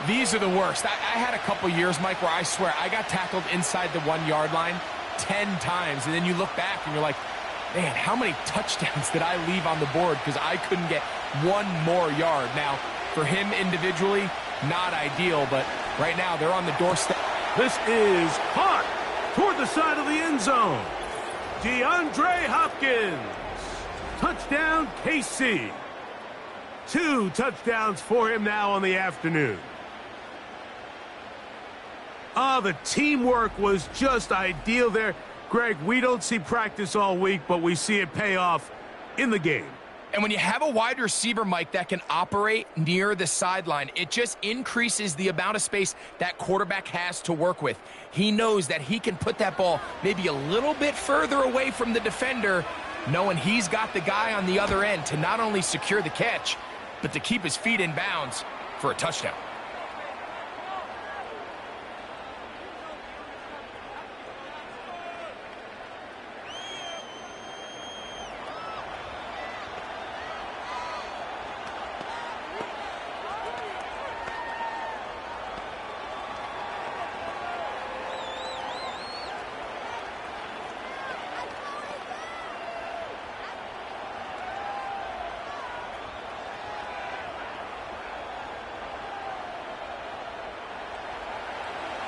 These are the worst. I had a couple years, Mike, where I swear I got tackled inside the 1-yard line 10 times. And then you look back and you're like, man, how many touchdowns did I leave on the board because I couldn't get one more yard? Now, for him individually, not ideal, but right now they're on the doorstep. This is caught toward the side of the end zone. DeAndre Hopkins. Touchdown, KC. 2 touchdowns for him now on the afternoon. The teamwork was just ideal there. Greg, we don't see practice all week, but we see it pay off in the game. And when you have a wide receiver, Mike, that can operate near the sideline, it just increases the amount of space that quarterback has to work with. He knows that he can put that ball maybe a little bit further away from the defender, knowing he's got the guy on the other end to not only secure the catch, but to keep his feet in bounds for a touchdown.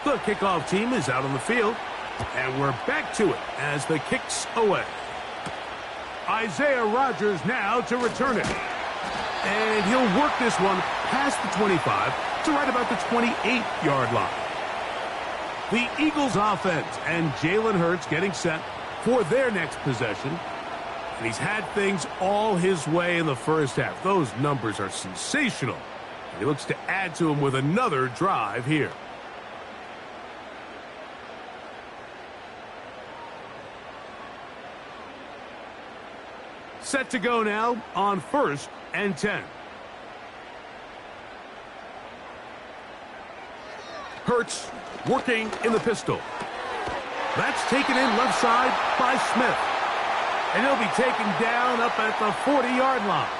The kickoff team is out on the field, and we're back to it as the kick's away. Isaiah Rodgers now to return it. And he'll work this one past the 25 to right about the 28-yard line. The Eagles offense and Jalen Hurts getting set for their next possession. And he's had things all his way in the first half. Those numbers are sensational. And he looks to add to them with another drive here. Set to go now on 1st and 10. Hurts working in the pistol. That's taken in left side by Smith. And he'll be taken down up at the 40-yard line.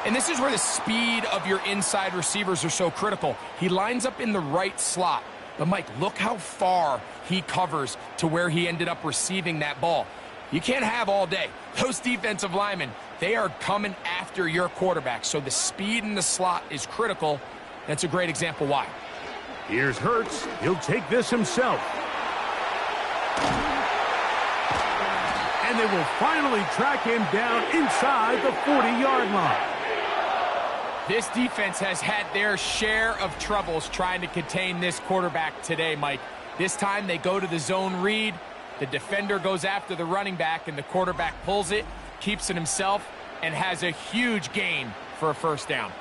And this is where the speed of your inside receivers are so critical. He lines up in the right slot. But, Mike, look how far he covers to where he ended up receiving that ball. You can't have all day. Those defensive linemen, they are coming after your quarterback. So the speed in the slot is critical. That's a great example why. Here's Hurts. He'll take this himself. And they will finally track him down inside the 40-yard line. This defense has had their share of troubles trying to contain this quarterback today, Mike. This time they go to the zone read. The defender goes after the running back, and the quarterback pulls it, keeps it himself, and has a huge gain for a first down.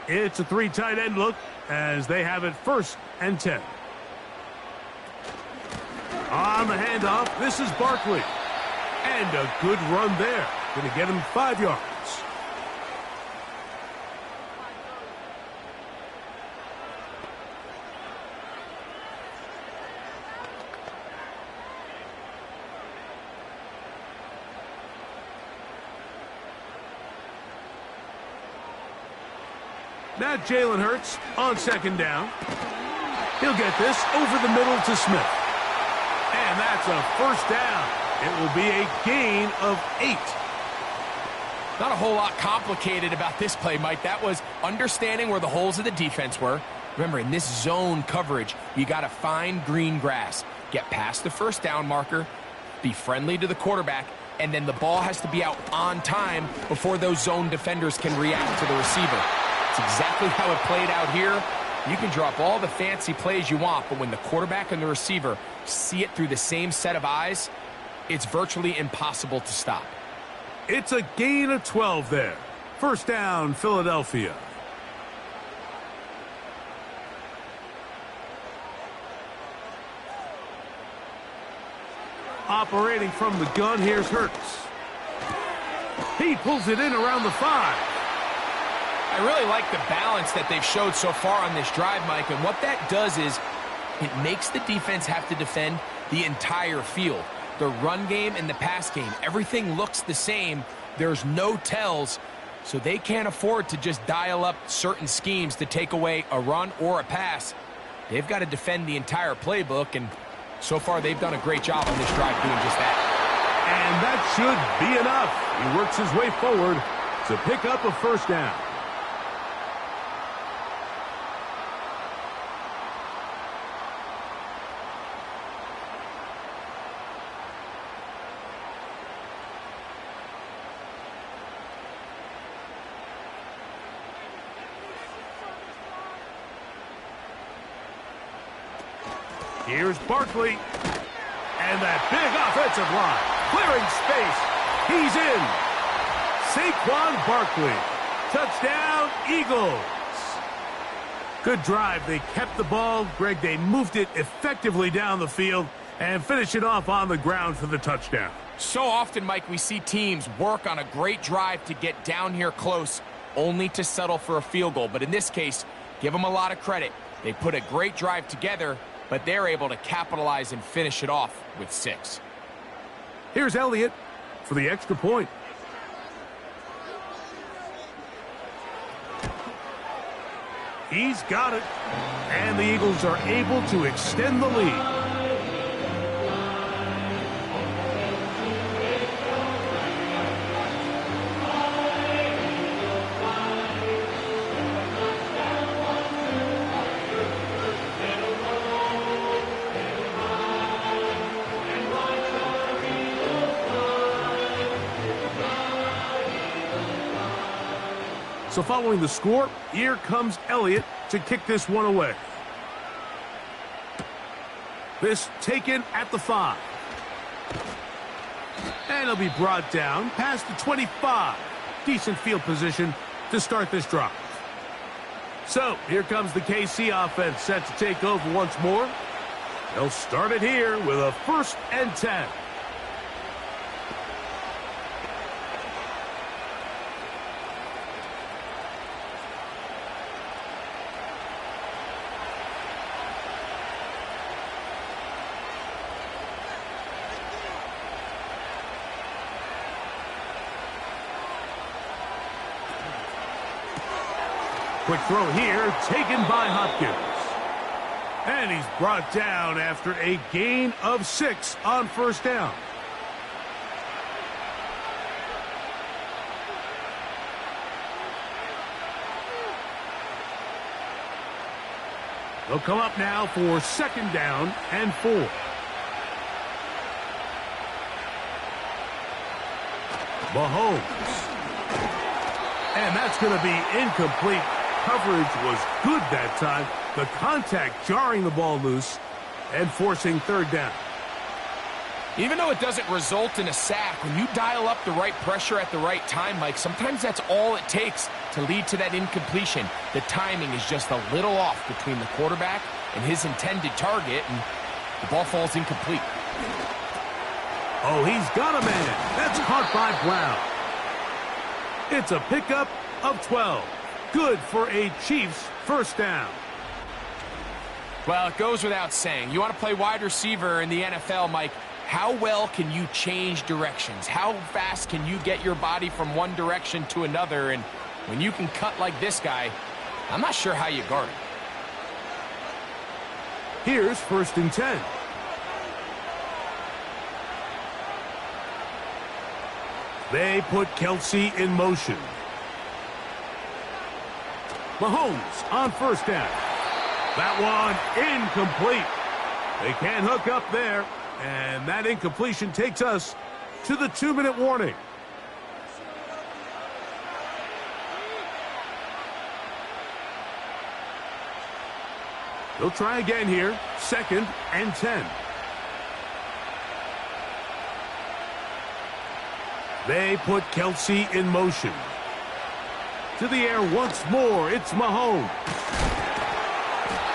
It's a 3 tight end look as they have it 1st and 10. On the handoff, this is Barkley. And a good run there. Going to get him 5 yards. Now Jalen Hurts on 2nd down. He'll get this over the middle to Smith. And that's a 1st down. It will be a gain of 8. Not a whole lot complicated about this play, Mike. That was understanding where the holes of the defense were. Remember, in this zone coverage, you got to find green grass. Get past the 1st down marker, be friendly to the quarterback, and then the ball has to be out on time before those zone defenders can react to the receiver. It's exactly how it played out here. You can drop all the fancy plays you want, but when the quarterback and the receiver see it through the same set of eyes, it's virtually impossible to stop. It's a gain of 12 there. 1st down, Philadelphia. Operating from the gun, here's Hurts. He pulls it in around the 5. I really like the balance that they've showed so far on this drive, Mike, and what that does is it makes the defense have to defend the entire field. The run game and the pass game, everything looks the same. There's no tells, so they can't afford to just dial up certain schemes to take away a run or a pass. They've got to defend the entire playbook, and so far they've done a great job on this drive doing just that. And that should be enough. He works his way forward to pick up a 1st down. Here's Barkley. And that big offensive line. Clearing space. He's in. Saquon Barkley. Touchdown, Eagles. Good drive. They kept the ball. Greg, they moved it effectively down the field and finished it off on the ground for the touchdown. So often, Mike, we see teams work on a great drive to get down here close, only to settle for a field goal. But in this case, give them a lot of credit. They put a great drive together, but they're able to capitalize and finish it off with 6. Here's Elliott for the extra point. He's got it. And the Eagles are able to extend the lead. So following the score, here comes Elliott to kick this one away. This taken at the 5. And it'll be brought down past the 25. Decent field position to start this drive. So here comes the KC offense set to take over once more. They'll start it here with a 1st and 10. Quick throw here, taken by Hopkins. And he's brought down after a gain of 6 on 1st down. They'll come up now for 2nd down and 4. Mahomes. And that's going to be incomplete. Coverage was good that time. The contact jarring the ball loose and forcing 3rd down. Even though it doesn't result in a sack, when you dial up the right pressure at the right time, Mike, sometimes that's all it takes to lead to that incompletion. The timing is just a little off between the quarterback and his intended target, and the ball falls incomplete. Oh, he's got a man. That's caught by Brown. It's a pickup of 12. Good for a Chiefs 1st down. Well, it goes without saying. You want to play wide receiver in the NFL, Mike. How well can you change directions? How fast can you get your body from one direction to another? And when you can cut like this guy, I'm not sure how you guard him. Here's 1st and 10. They put Kelsey in motion. Mahomes on 1st down. That one incomplete. They can't hook up there, and that incompletion takes us to the 2-minute warning. They'll try again here, 2nd and 10. They put Kelsey in motion. To the air once more, it's Mahomes.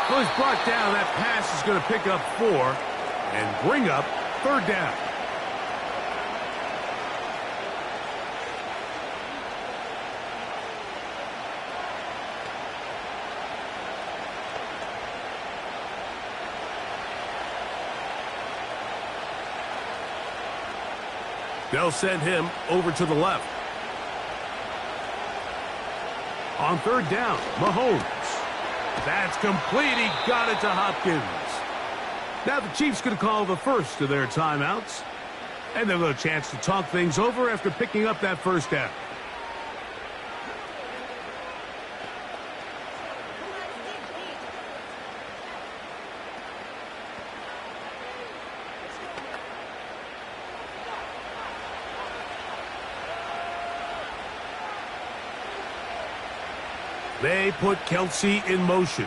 Well, he's brought down. That pass is going to pick up 4 and bring up 3rd down. They'll send him over to the left. On 3rd down, Mahomes. That's complete. He got it to Hopkins. Now the Chiefs going to call the first of their timeouts. And they'll have a chance to talk things over after picking up that 1st down. They put Kelsey in motion.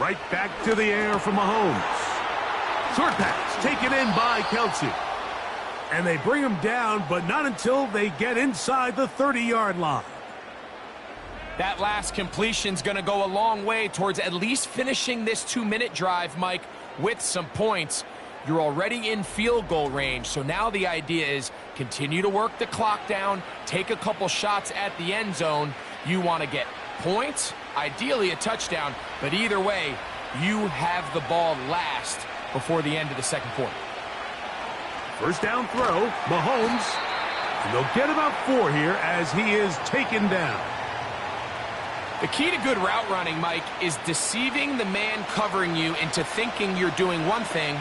Right back to the air from Mahomes. Short pass taken in by Kelsey. And they bring him down, but not until they get inside the 30-yard line. That last completion's going to go a long way towards at least finishing this 2-minute drive, Mike, with some points. You're already in field goal range, so now the idea is continue to work the clock down, take a couple shots at the end zone. You want to get points, ideally a touchdown, but either way, you have the ball last before the end of the second quarter. First down throw, Mahomes. And they'll get about 4 here as he is taken down. The key to good route running, Mike, is deceiving the man covering you into thinking you're doing one thing,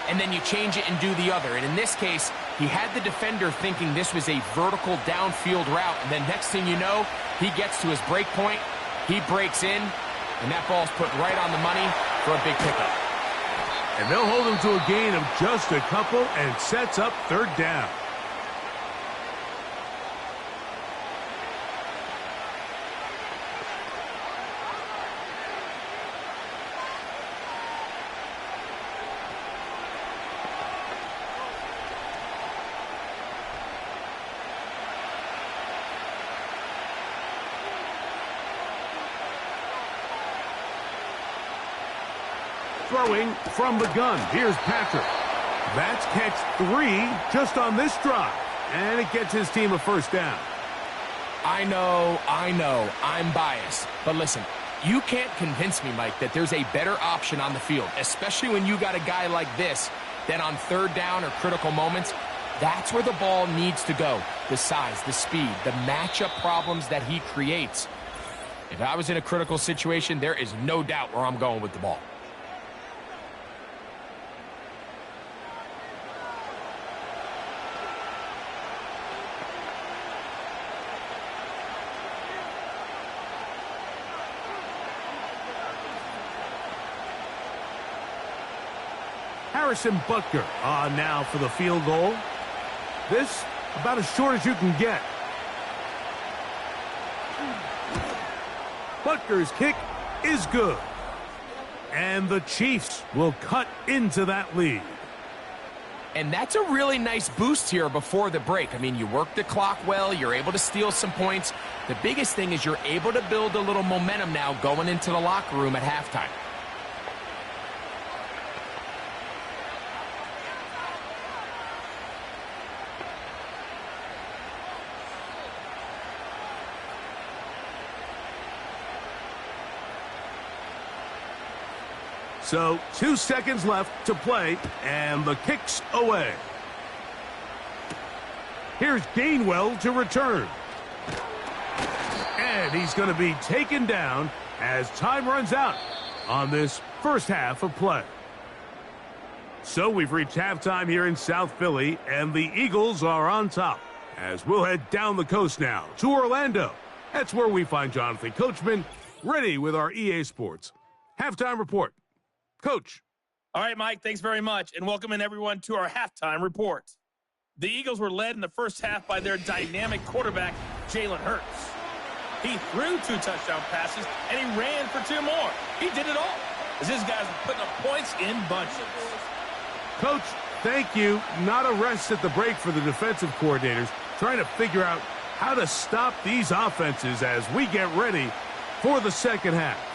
and then you change it and do the other. And in this case, he had the defender thinking this was a vertical downfield route, and then next thing you know, he gets to his break point, he breaks in, and that ball's put right on the money for a big pickup. And they'll hold him to a gain of just a couple and sets up third down. Throwing from the gun. Here's Patrick. That's catch 3 just on this drive. And it gets his team a first down. I know, I'm biased. But listen, you can't convince me, Mike, that there's a better option on the field, especially when you got a guy like this, than on third down or critical moments. That's where the ball needs to go. The size, the speed, the matchup problems that he creates. If I was in a critical situation, there is no doubt where I'm going with the ball. Harrison Butker on now for the field goal. This about as short as you can get. Butker's kick is good. And the Chiefs will cut into that lead. And that's a really nice boost here before the break. I mean, you work the clock well, you're able to steal some points. The biggest thing is you're able to build a little momentum now going into the locker room at halftime. So 2 seconds left to play, and the kick's away. Here's Gainwell to return. And he's going to be taken down as time runs out on this first half of play. So we've reached halftime here in South Philly, and the Eagles are on top. As we'll head down the coast now to Orlando. That's where we find Jonathan Coachman ready with our EA Sports halftime report. Coach. All right, Mike, thanks very much, and welcome in everyone to our halftime report. The Eagles were led in the first half by their dynamic quarterback, Jalen Hurts. He threw 2 touchdown passes, and he ran for 2 more. He did it all, as his guys were putting up points in bunches. Coach, thank you. Not a rest at the break for the defensive coordinators, trying to figure out how to stop these offenses as we get ready for the second half.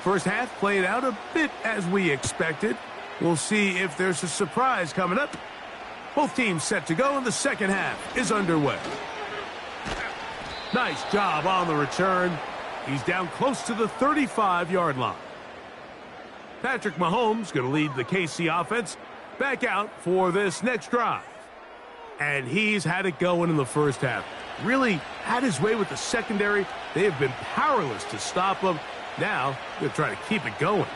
First half played out a bit as we expected. We'll see if there's a surprise coming up. Both teams set to go, and the second half is underway. Nice job on the return. He's down close to the 35-yard line. Patrick Mahomes going to lead the KC offense back out for this next drive. And he's had it going in the first half. Really had his way with the secondary. They have been powerless to stop him. Now, they'll try to keep it going.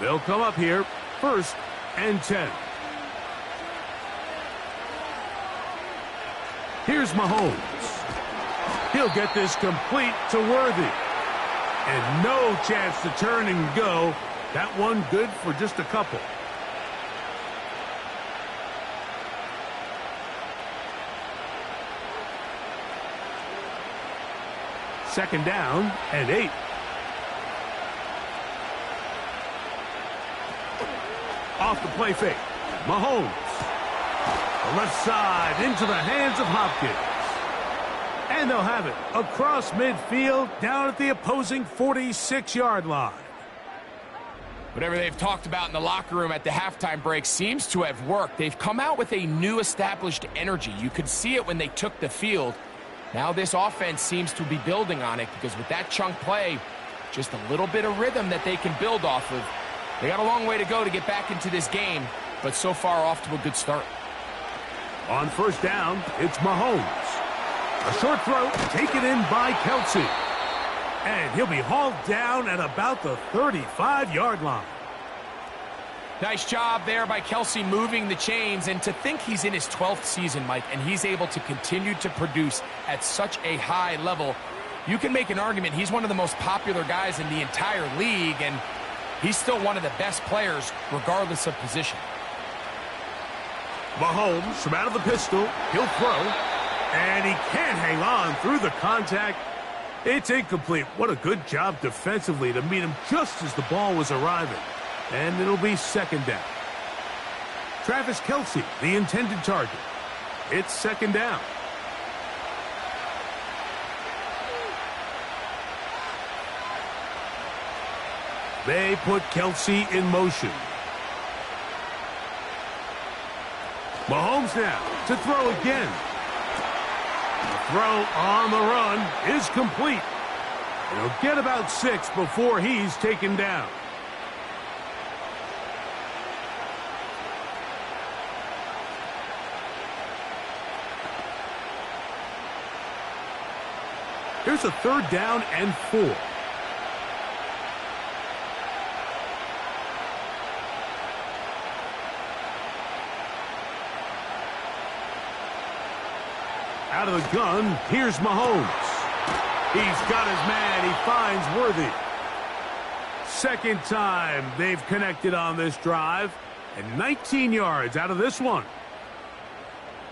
They'll come up here, 1st and 10. Here's Mahomes. He'll get this complete to Worthy. And no chance to turn and go. That one good for just a couple. Second down and 8. Off the play fake. Mahomes. The left side into the hands of Hopkins. And they'll have it across midfield down at the opposing 46-yard line. Whatever they've talked about in the locker room at the halftime break seems to have worked. They've come out with a new established energy. You could see it when they took the field. Now this offense seems to be building on it because with that chunk play, just a little bit of rhythm that they can build off of. They got a long way to go to get back into this game, but so far off to a good start. On first down, it's Mahomes. A short throw taken in by Kelsey. And he'll be hauled down at about the 35-yard line. Nice job there by Kelsey moving the chains. And to think he's in his 12th season, Mike, and he's able to continue to produce at such a high level, you can make an argument he's one of the most popular guys in the entire league, and he's still one of the best players regardless of position. Mahomes from out of the pistol. He'll throw. And he can't hang on through the contact. It's incomplete. What a good job defensively to meet him just as the ball was arriving. And it'll be second down. Travis Kelce, the intended target. It's second down. They put Kelce in motion. Mahomes now to throw again. The throw on the run is complete. He'll get about 6 before he's taken down. Here's a third down and 4. Out of the gun, here's Mahomes. He's got his man. He finds Worthy. Second time they've connected on this drive, and 19 yards out of this one.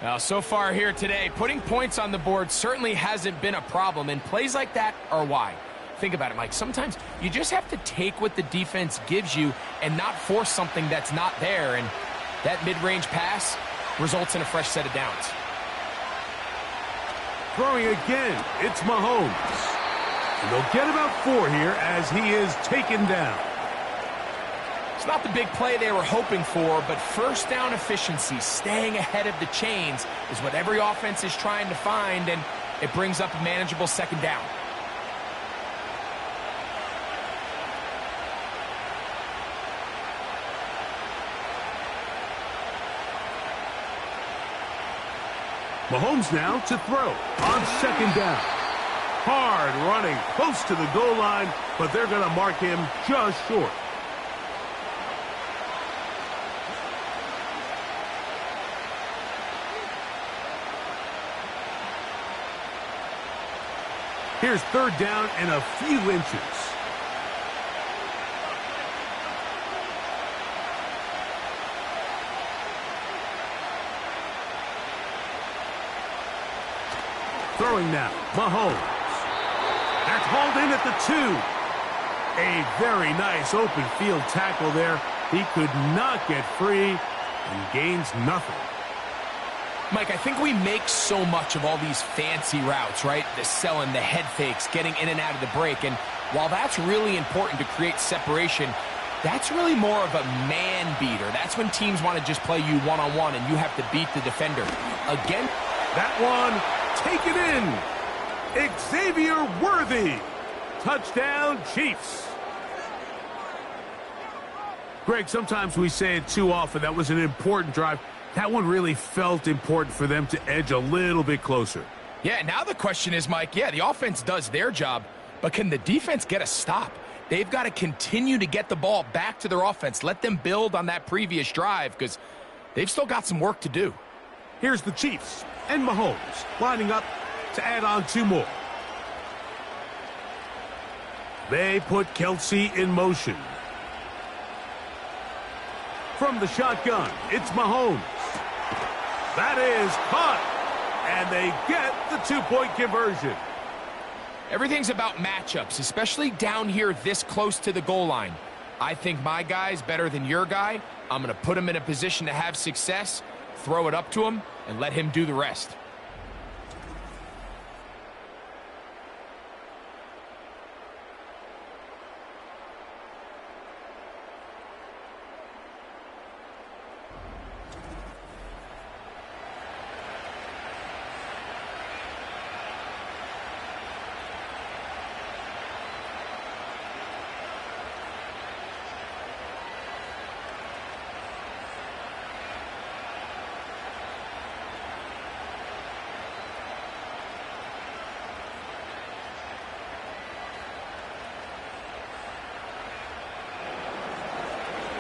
Now, so far here today, putting points on the board certainly hasn't been a problem, and plays like that are why. Think about it, Mike. Sometimes you just have to take what the defense gives you and not force something that's not there, and that mid-range pass results in a fresh set of downs. Throwing again, it's Mahomes. And they'll get about 4 here as he is taken down. It's not the big play they were hoping for, but first down efficiency, staying ahead of the chains, is what every offense is trying to find, and it brings up a manageable second down. Mahomes now to throw on second down. Hard running close to the goal line, but they're going to mark him just short. Here's third down and a few inches. Throwing now, Mahomes. That's hauled in at the 2. A very nice open field tackle there. He could not get free and gains nothing. Mike, I think we make so much of all these fancy routes, right? The selling, the head fakes, getting in and out of the break. And while that's really important to create separation, that's really more of a man beater. That's when teams want to just play you one-on-one and you have to beat the defender. Again, that one taken in. Xavier Worthy. Touchdown, Chiefs. Greg, sometimes we say it too often. That was an important drive. That one really felt important for them to edge a little bit closer. Yeah, now the question is, Mike, yeah, the offense does their job, but can the defense get a stop? They've got to continue to get the ball back to their offense. Let them build on that previous drive because they've still got some work to do. Here's the Chiefs and Mahomes lining up to add on 2 more. They put Kelce in motion. From the shotgun, it's Mahomes. That is caught, and they get the 2-point conversion. Everything's about matchups, especially down here this close to the goal line. I think my guy's better than your guy. I'm going to put him in a position to have success, throw it up to him, and let him do the rest.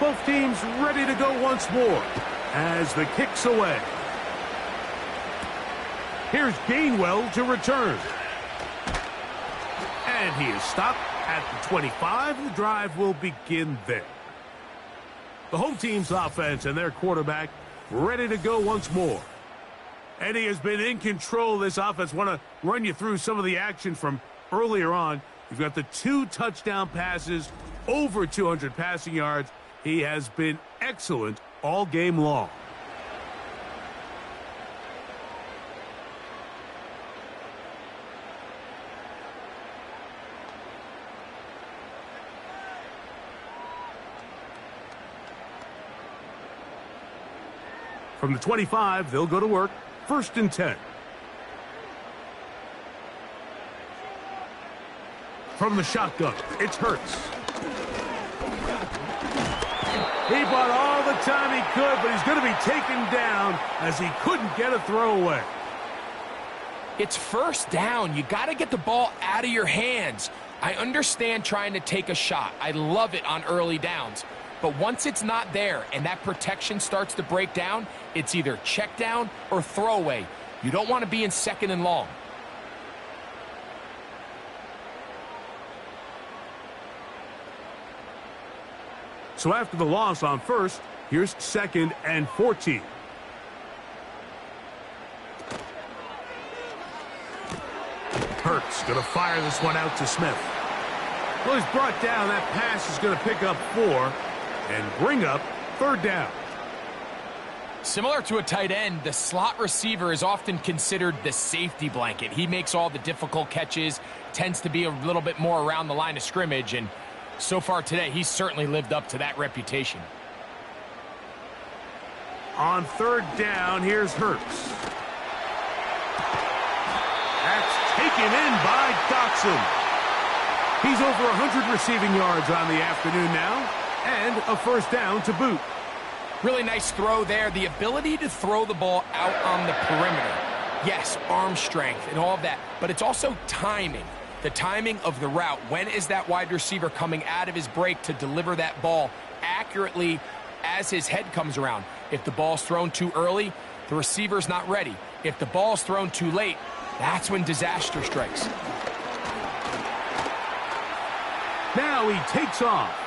Both teams ready to go once more as the kick's away. Here's Gainwell to return. And he is stopped at the 25. The drive will begin there. The home team's offense and their quarterback ready to go once more. And he has been in control of this offense. Want to run you through some of the action from earlier on. You've got the 2 touchdown passes, over 200 passing yards. He has been excellent all game long. From the 25, they'll go to work. 1st and 10. From the shotgun, it's Hurts. He bought all the time he could, but he's going to be taken down as he couldn't get a throwaway. It's 1st down. You got to get the ball out of your hands. I understand trying to take a shot. I love it on early downs. But once it's not there and that protection starts to break down, it's either check down or throwaway. You don't want to be in 2nd and long. So after the loss on 1st, here's 2nd and 14. Hurts going to fire this one out to Smith. Well, he's brought down. That pass is going to pick up 4 and bring up 3rd down. Similar to a tight end, the slot receiver is often considered the safety blanket. He makes all the difficult catches, tends to be a little bit more around the line of scrimmage, and so far today, he's certainly lived up to that reputation. On 3rd down, here's Hurts. That's taken in by Dotson. He's over 100 receiving yards on the afternoon now, and a 1st down to boot. Really nice throw there. The ability to throw the ball out on the perimeter. Yes, arm strength and all of that, but it's also timing. The timing of the route. When is that wide receiver coming out of his break to deliver that ball accurately as his head comes around? If the ball's thrown too early, the receiver's not ready. If the ball's thrown too late, that's when disaster strikes. Now he takes off.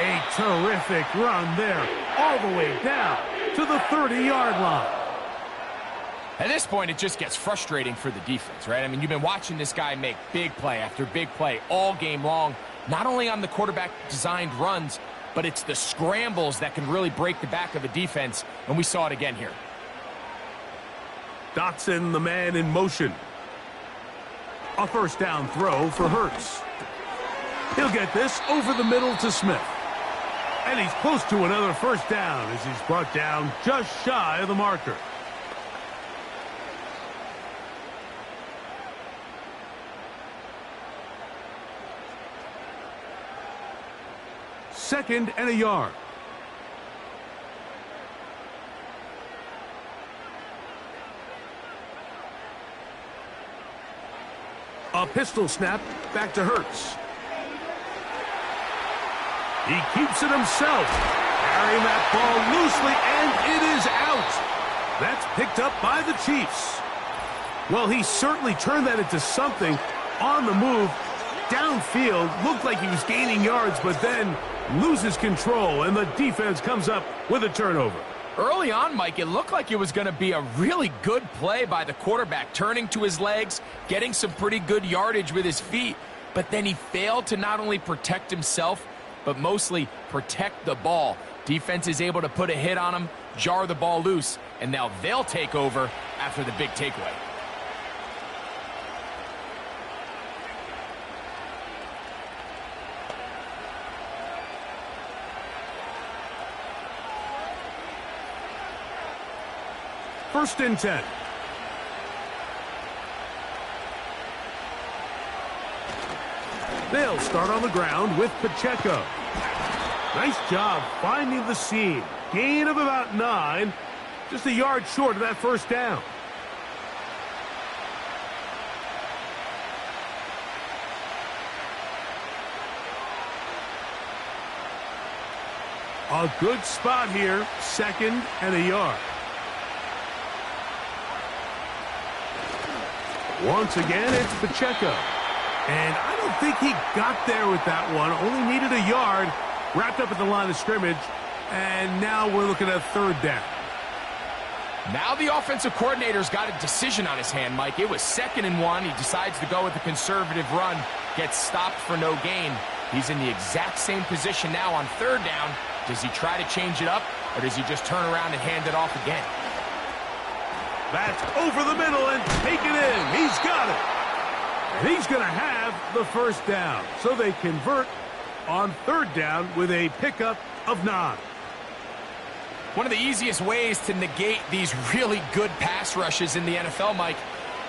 A terrific run there, all the way down to the 30-yard line. At this point, it just gets frustrating for the defense, right? I mean, you've been watching this guy make big play after big play all game long, not only on the quarterback-designed runs, but it's the scrambles that can really break the back of a defense, and we saw it again here. Dotson, the man in motion. A 1st down throw for Hurts. He'll get this over the middle to Smith. And he's close to another 1st down as he's brought down just shy of the marker. Second and a yard. A pistol snap back to Hurts. He keeps it himself. Carrying that ball loosely, and it is out. That's picked up by the Chiefs. Well, he certainly turned that into something on the move. Downfield, looked like he was gaining yards, but then loses control, and the defense comes up with a turnover. Early on, Mike, it looked like it was going to be a really good play by the quarterback, turning to his legs, getting some pretty good yardage with his feet, but then he failed to not only protect himself, but mostly protect the ball. Defense is able to put a hit on him, jar the ball loose, and now they'll take over after the big takeaway. First and 10. They'll start on the ground with Pacheco. Nice job finding the seam. Gain of about 9. Just a yard short of that first down. A good spot here. Second and a yard. Once again, it's Pacheco. And I don't think he got there with that one. Only needed a yard. Wrapped up at the line of scrimmage. And now we're looking at third down. Now the offensive coordinator's got a decision on his hand, Mike. It was 2nd and 1. He decides to go with a conservative run. Gets stopped for no gain. He's in the exact same position now on 3rd down. Does he try to change it up, or does he just turn around and hand it off again? That's over the middle and taken in. He's got it. And he's going to have the first down. So they convert on 3rd down with a pickup of 9. One of the easiest ways to negate these really good pass rushes in the NFL, Mike,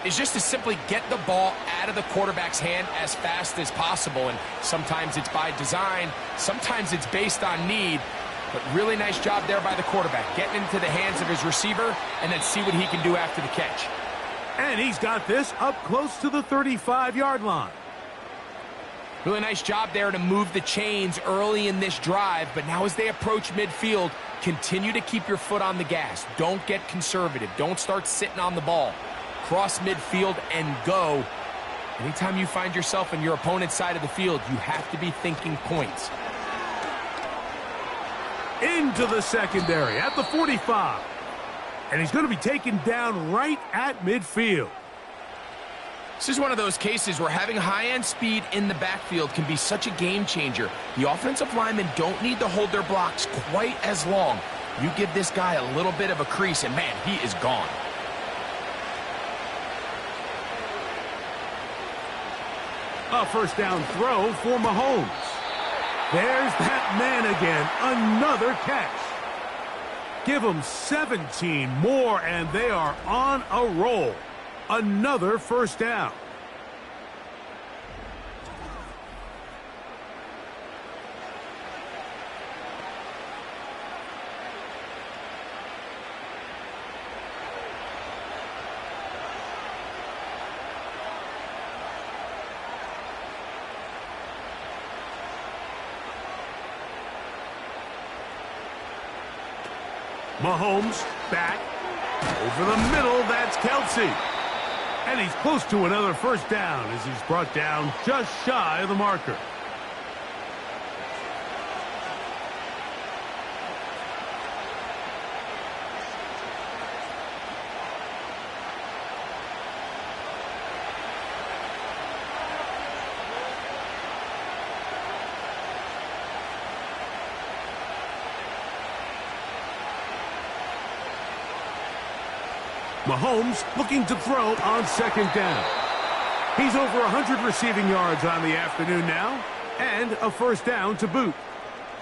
is just to simply get the ball out of the quarterback's hand as fast as possible. And sometimes it's by design, sometimes it's based on need. But really nice job there by the quarterback, getting into the hands of his receiver, and then see what he can do after the catch. And he's got this up close to the 35-yard line. Really nice job there to move the chains early in this drive, but now as they approach midfield, continue to keep your foot on the gas. Don't get conservative. Don't start sitting on the ball. Cross midfield and go. Anytime you find yourself on your opponent's side of the field, you have to be thinking points. Into the secondary at the 45. And he's going to be taken down right at midfield. This is one of those cases where having high-end speed in the backfield can be such a game changer. The offensive linemen don't need to hold their blocks quite as long. You give this guy a little bit of a crease, and man, he is gone. A first down throw for Mahomes. There's that man again. Another catch. Give them 17 more, and they are on a roll. Another first down. Mahomes back over the middle. That's Kelsey. And he's close to another first down as he's brought down just shy of the marker. Mahomes looking to throw on second down. He's over 100 receiving yards on the afternoon now, and a first down to boot.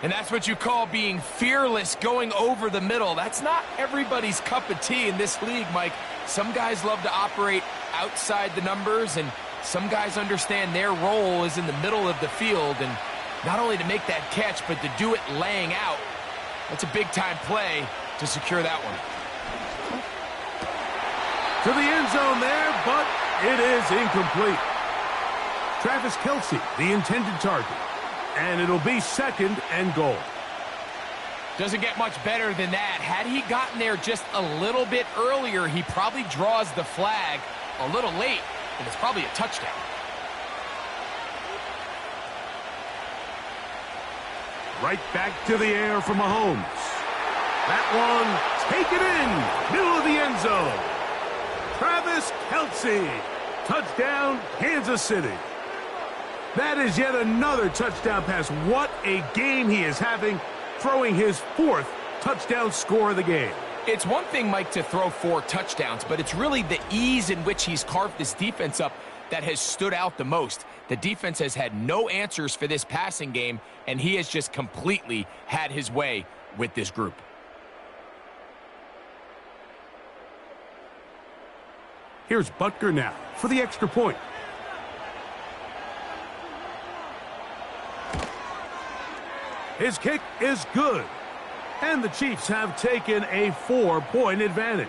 And that's what you call being fearless, going over the middle. That's not everybody's cup of tea in this league, Mike. Some guys love to operate outside the numbers, and some guys understand their role is in the middle of the field, and not only to make that catch, but to do it laying out. That's a big-time play to secure that one. To the end zone there, but it is incomplete. Travis Kelsey, the intended target. And it'll be second and goal. Doesn't get much better than that. Had he gotten there just a little bit earlier, he probably draws the flag a little late, and it's probably a touchdown. Right back to the air for Mahomes. That one, take it in, middle of the end zone. Travis Kelce, touchdown, Kansas City. That is yet another touchdown pass. What a game he is having, throwing his 4th touchdown score of the game. It's one thing, Mike, to throw 4 touchdowns, but it's really the ease in which he's carved this defense up that has stood out the most. The defense has had no answers for this passing game, and he has just completely had his way with this group. Here's Butker now for the extra point. His kick is good. And the Chiefs have taken a 4-point advantage.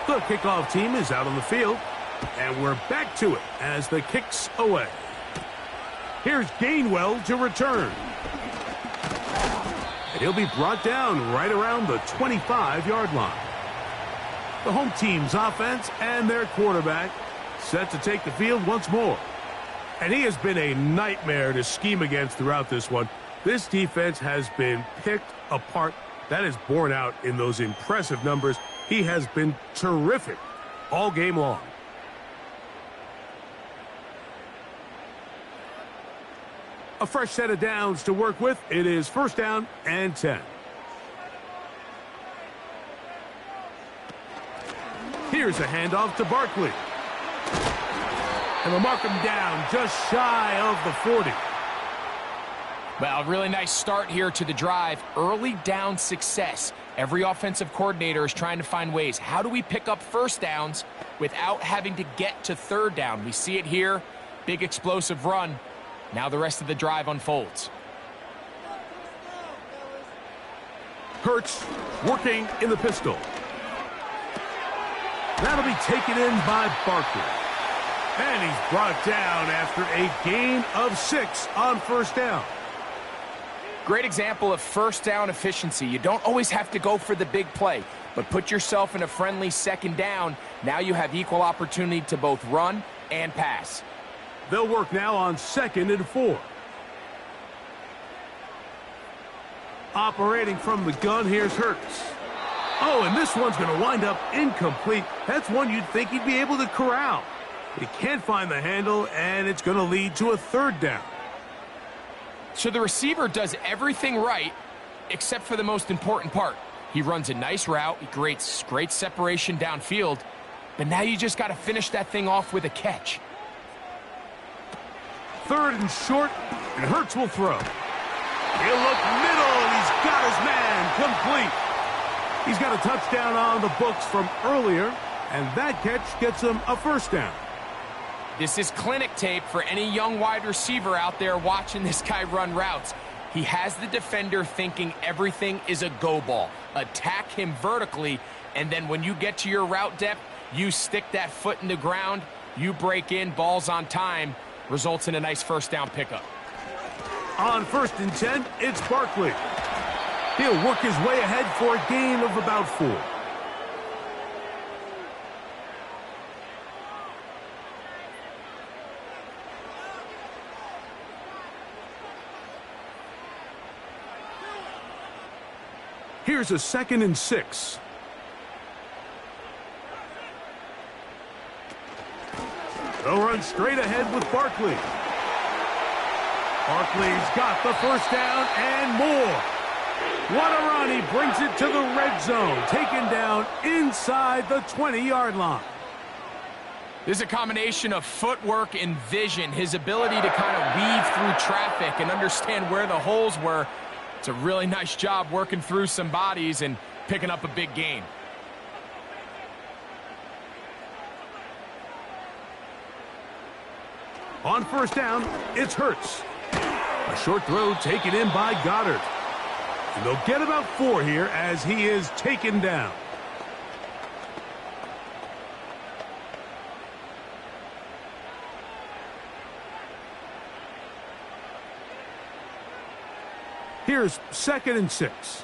The kickoff team is out on the field, and we're back to it as the kick's away. Here's Gainwell to return. And he'll be brought down right around the 25-yard line. The home team's offense and their quarterback set to take the field once more. And he has been a nightmare to scheme against throughout this one. This defense has been picked apart. That is borne out in those impressive numbers. He has been terrific all game long. A fresh set of downs to work with. It is 1st down and 10. Here's a handoff to Barkley. And they'll mark him down just shy of the 40. Well, really nice start here to the drive. Early down success. Every offensive coordinator is trying to find ways. How do we pick up 1st downs without having to get to 3rd down? We see it here. Big explosive run. Now the rest of the drive unfolds. Hurts working in the pistol. That'll be taken in by Barkley. And he's brought down after a gain of 6 on 1st down. Great example of 1st down efficiency. You don't always have to go for the big play, but put yourself in a friendly 2nd down. Now you have equal opportunity to both run and pass. They'll work now on 2nd and 4. Operating from the gun, here's Hurts. Oh, and this one's going to wind up incomplete. That's one you'd think he'd be able to corral. He can't find the handle, and it's going to lead to a 3rd down. So the receiver does everything right except for the most important part. He runs a nice route. He creates great separation downfield. But now you just got to finish that thing off with a catch. 3rd and short, and Hurts will throw. He'll look middle, and he's got his man complete. He's got a touchdown on the books from earlier, and that catch gets him a 1st down. This is clinic tape for any young wide receiver out there watching this guy run routes. He has the defender thinking everything is a go ball. Attack him vertically, and then when you get to your route depth, you stick that foot in the ground, you break in, balls on time, results in a nice 1st down pickup. On 1st and 10, it's Barkley. He'll work his way ahead for a gain of about 4. Here's a 2nd and 6. They'll run straight ahead with Barkley. Barkley's got the 1st down and more. What a run. He brings it to the red zone. Taken down inside the 20-yard line. This is a combination of footwork and vision. His ability to kind of weave through traffic and understand where the holes were. It's a really nice job working through some bodies and picking up a big gain. On 1st down, it's Hurts. A short throw taken in by Goddard. And they'll get about 4 here as he is taken down. Here's 2nd and 6.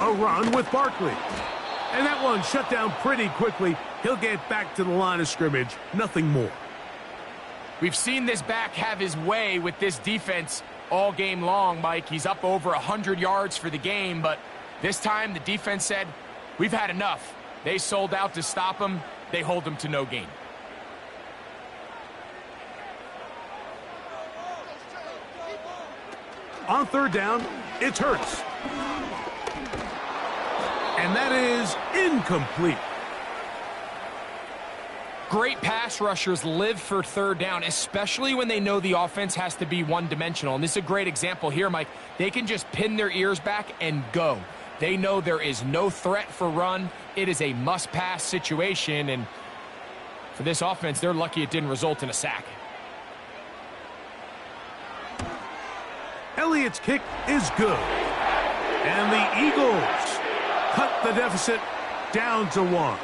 A run with Barkley. And that one shut down pretty quickly. He'll get back to the line of scrimmage. Nothing more. We've seen this back have his way with this defense all game long, Mike. He's up over 100 yards for the game, but this time the defense said, we've had enough. They sold out to stop him. They hold him to no gain. On 3rd down, it's Hurts. And that is incomplete. Great pass rushers live for 3rd down, especially when they know the offense has to be one-dimensional. And this is a great example here, Mike. They can just pin their ears back and go. They know there is no threat for run. It is a must-pass situation. And for this offense, they're lucky it didn't result in a sack. Elliott's kick is good. And the Eagles cut the deficit down to 1.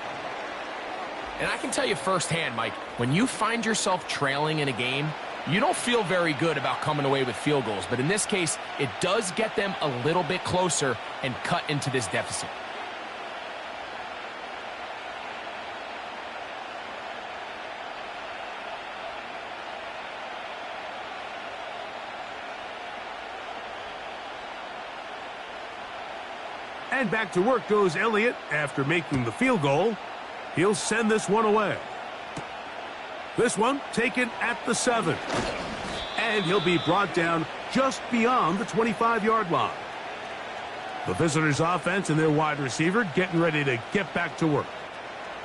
And I can tell you firsthand, Mike, when you find yourself trailing in a game, you don't feel very good about coming away with field goals. But in this case, it does get them a little bit closer and cut into this deficit. And back to work goes Elliott after making the field goal. He'll send this one away. This one taken at the 7. And he'll be brought down just beyond the 25-yard line. The visitors' offense and their wide receiver getting ready to get back to work.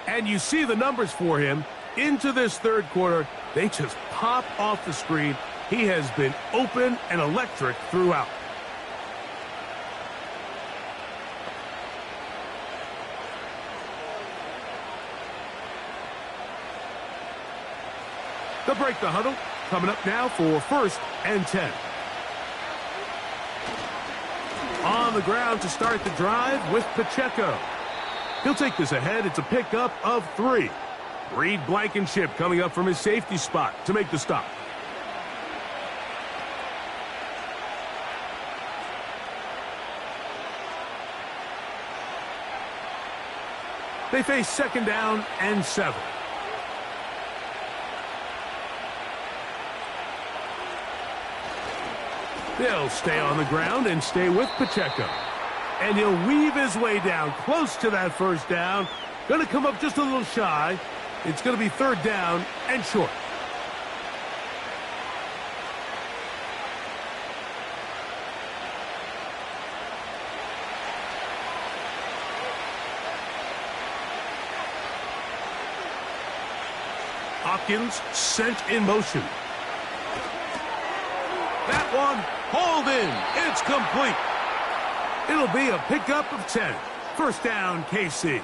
And you see the numbers for him into this 3rd quarter. They just pop off the screen. He has been open and electric throughout. They'll break the huddle. Coming up now for 1st and 10. On the ground to start the drive with Pacheco. He'll take this ahead. It's a pickup of 3. Reed Blankenship coming up from his safety spot to make the stop. They face 2nd down and 7. They'll stay on the ground and stay with Pacheco. And he'll weave his way down close to that 1st down. Going to come up just a little shy. It's going to be 3rd down and short. Hopkins sent in motion. That one hauled in. It's complete. It'll be a pickup of 10. 1st down, KC.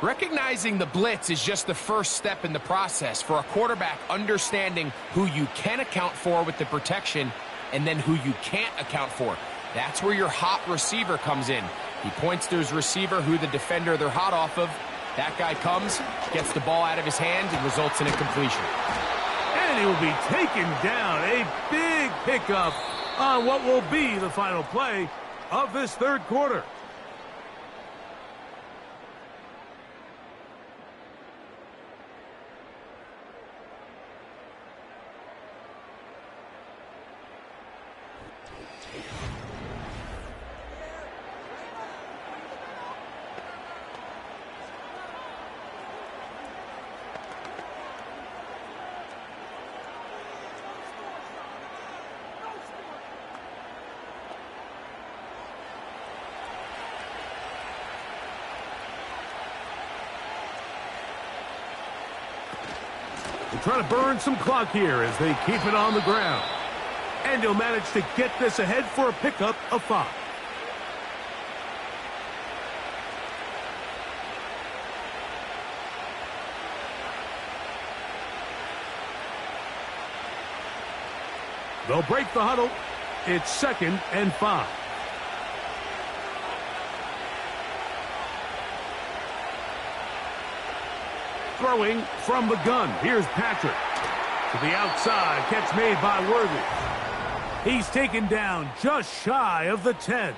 Recognizing the blitz is just the first step in the process for a quarterback, understanding who you can account for with the protection and then who you can't account for. That's where your hot receiver comes in. He points to his receiver, who the defender they're hot off of. That guy comes, gets the ball out of his hand, and results in a completion. And he will be taken down. A big pickup on what will be the final play of this 3rd quarter. Trying to burn some clock here as they keep it on the ground. And he'll manage to get this ahead for a pickup of 5. They'll break the huddle. It's 2nd and 5. Throwing from the gun. Here's Patrick. To the outside. Catch made by Worthy. He's taken down just shy of the 10.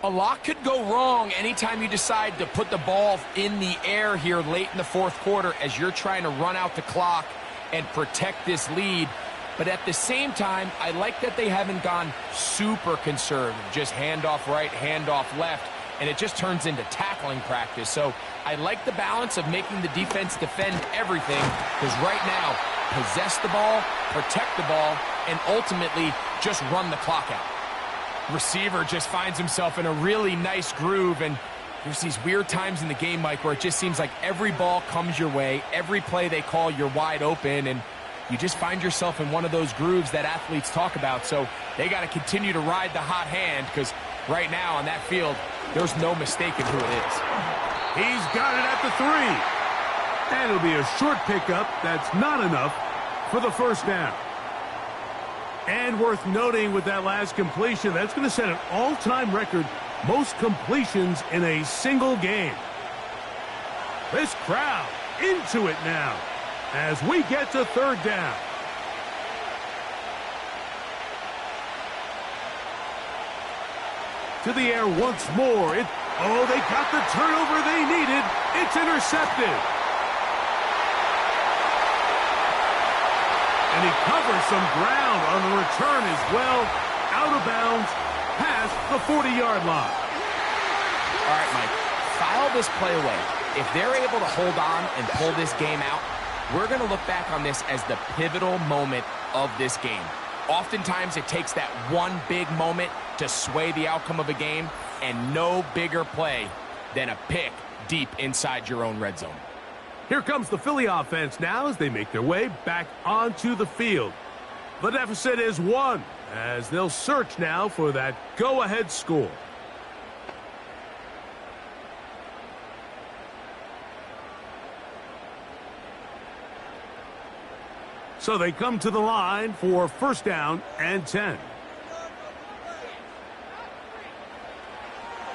A lot could go wrong anytime you decide to put the ball in the air here late in the 4th quarter as you're trying to run out the clock and protect this lead. But at the same time, I like that they haven't gone super conservative, just handoff right, handoff left, and it just turns into tackling practice. So I like the balance of making the defense defend everything, because right now, possess the ball, protect the ball, and ultimately just run the clock out. Receiver just finds himself in a really nice groove, and there's these weird times in the game, Mike, where it just seems like every ball comes your way, every play they call, you're wide open, and you just find yourself in one of those grooves that athletes talk about. So they got to continue to ride the hot hand, because right now on that field, there's no mistaking who it is. He's got it at the 3. And it'll be a short pickup. That's not enough for the first down. And worth noting with that last completion, that's going to set an all-time record, most completions in a single game. This crowd into it now as we get to 3rd down. To the air once more. They got the turnover they needed. It's intercepted. And he covers some ground on the return as well. Out of bounds, past the 40-yard line. All right, Mike, file this play away. If they're able to hold on and pull this game out, we're going to look back on this as the pivotal moment of this game. Oftentimes, it takes that one big moment to sway the outcome of a game, and no bigger play than a pick deep inside your own red zone. Here comes the Philly offense now as they make their way back onto the field. The deficit is 1 as they'll search now for that go-ahead score. So they come to the line for 1st down and 10.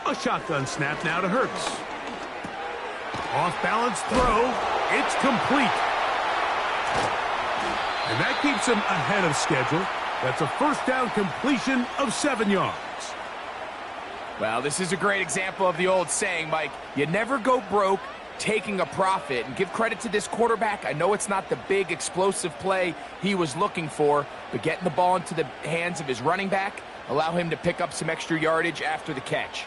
A shotgun snap now to Hurts. Off-balance throw. It's complete. And that keeps him ahead of schedule. That's a 1st down completion of 7 yards. Well, this is a great example of the old saying, Mike. You never go broke taking a profit. And give credit to this quarterback. I know it's not the big explosive play he was looking for, but getting the ball into the hands of his running back, allow him to pick up some extra yardage after the catch.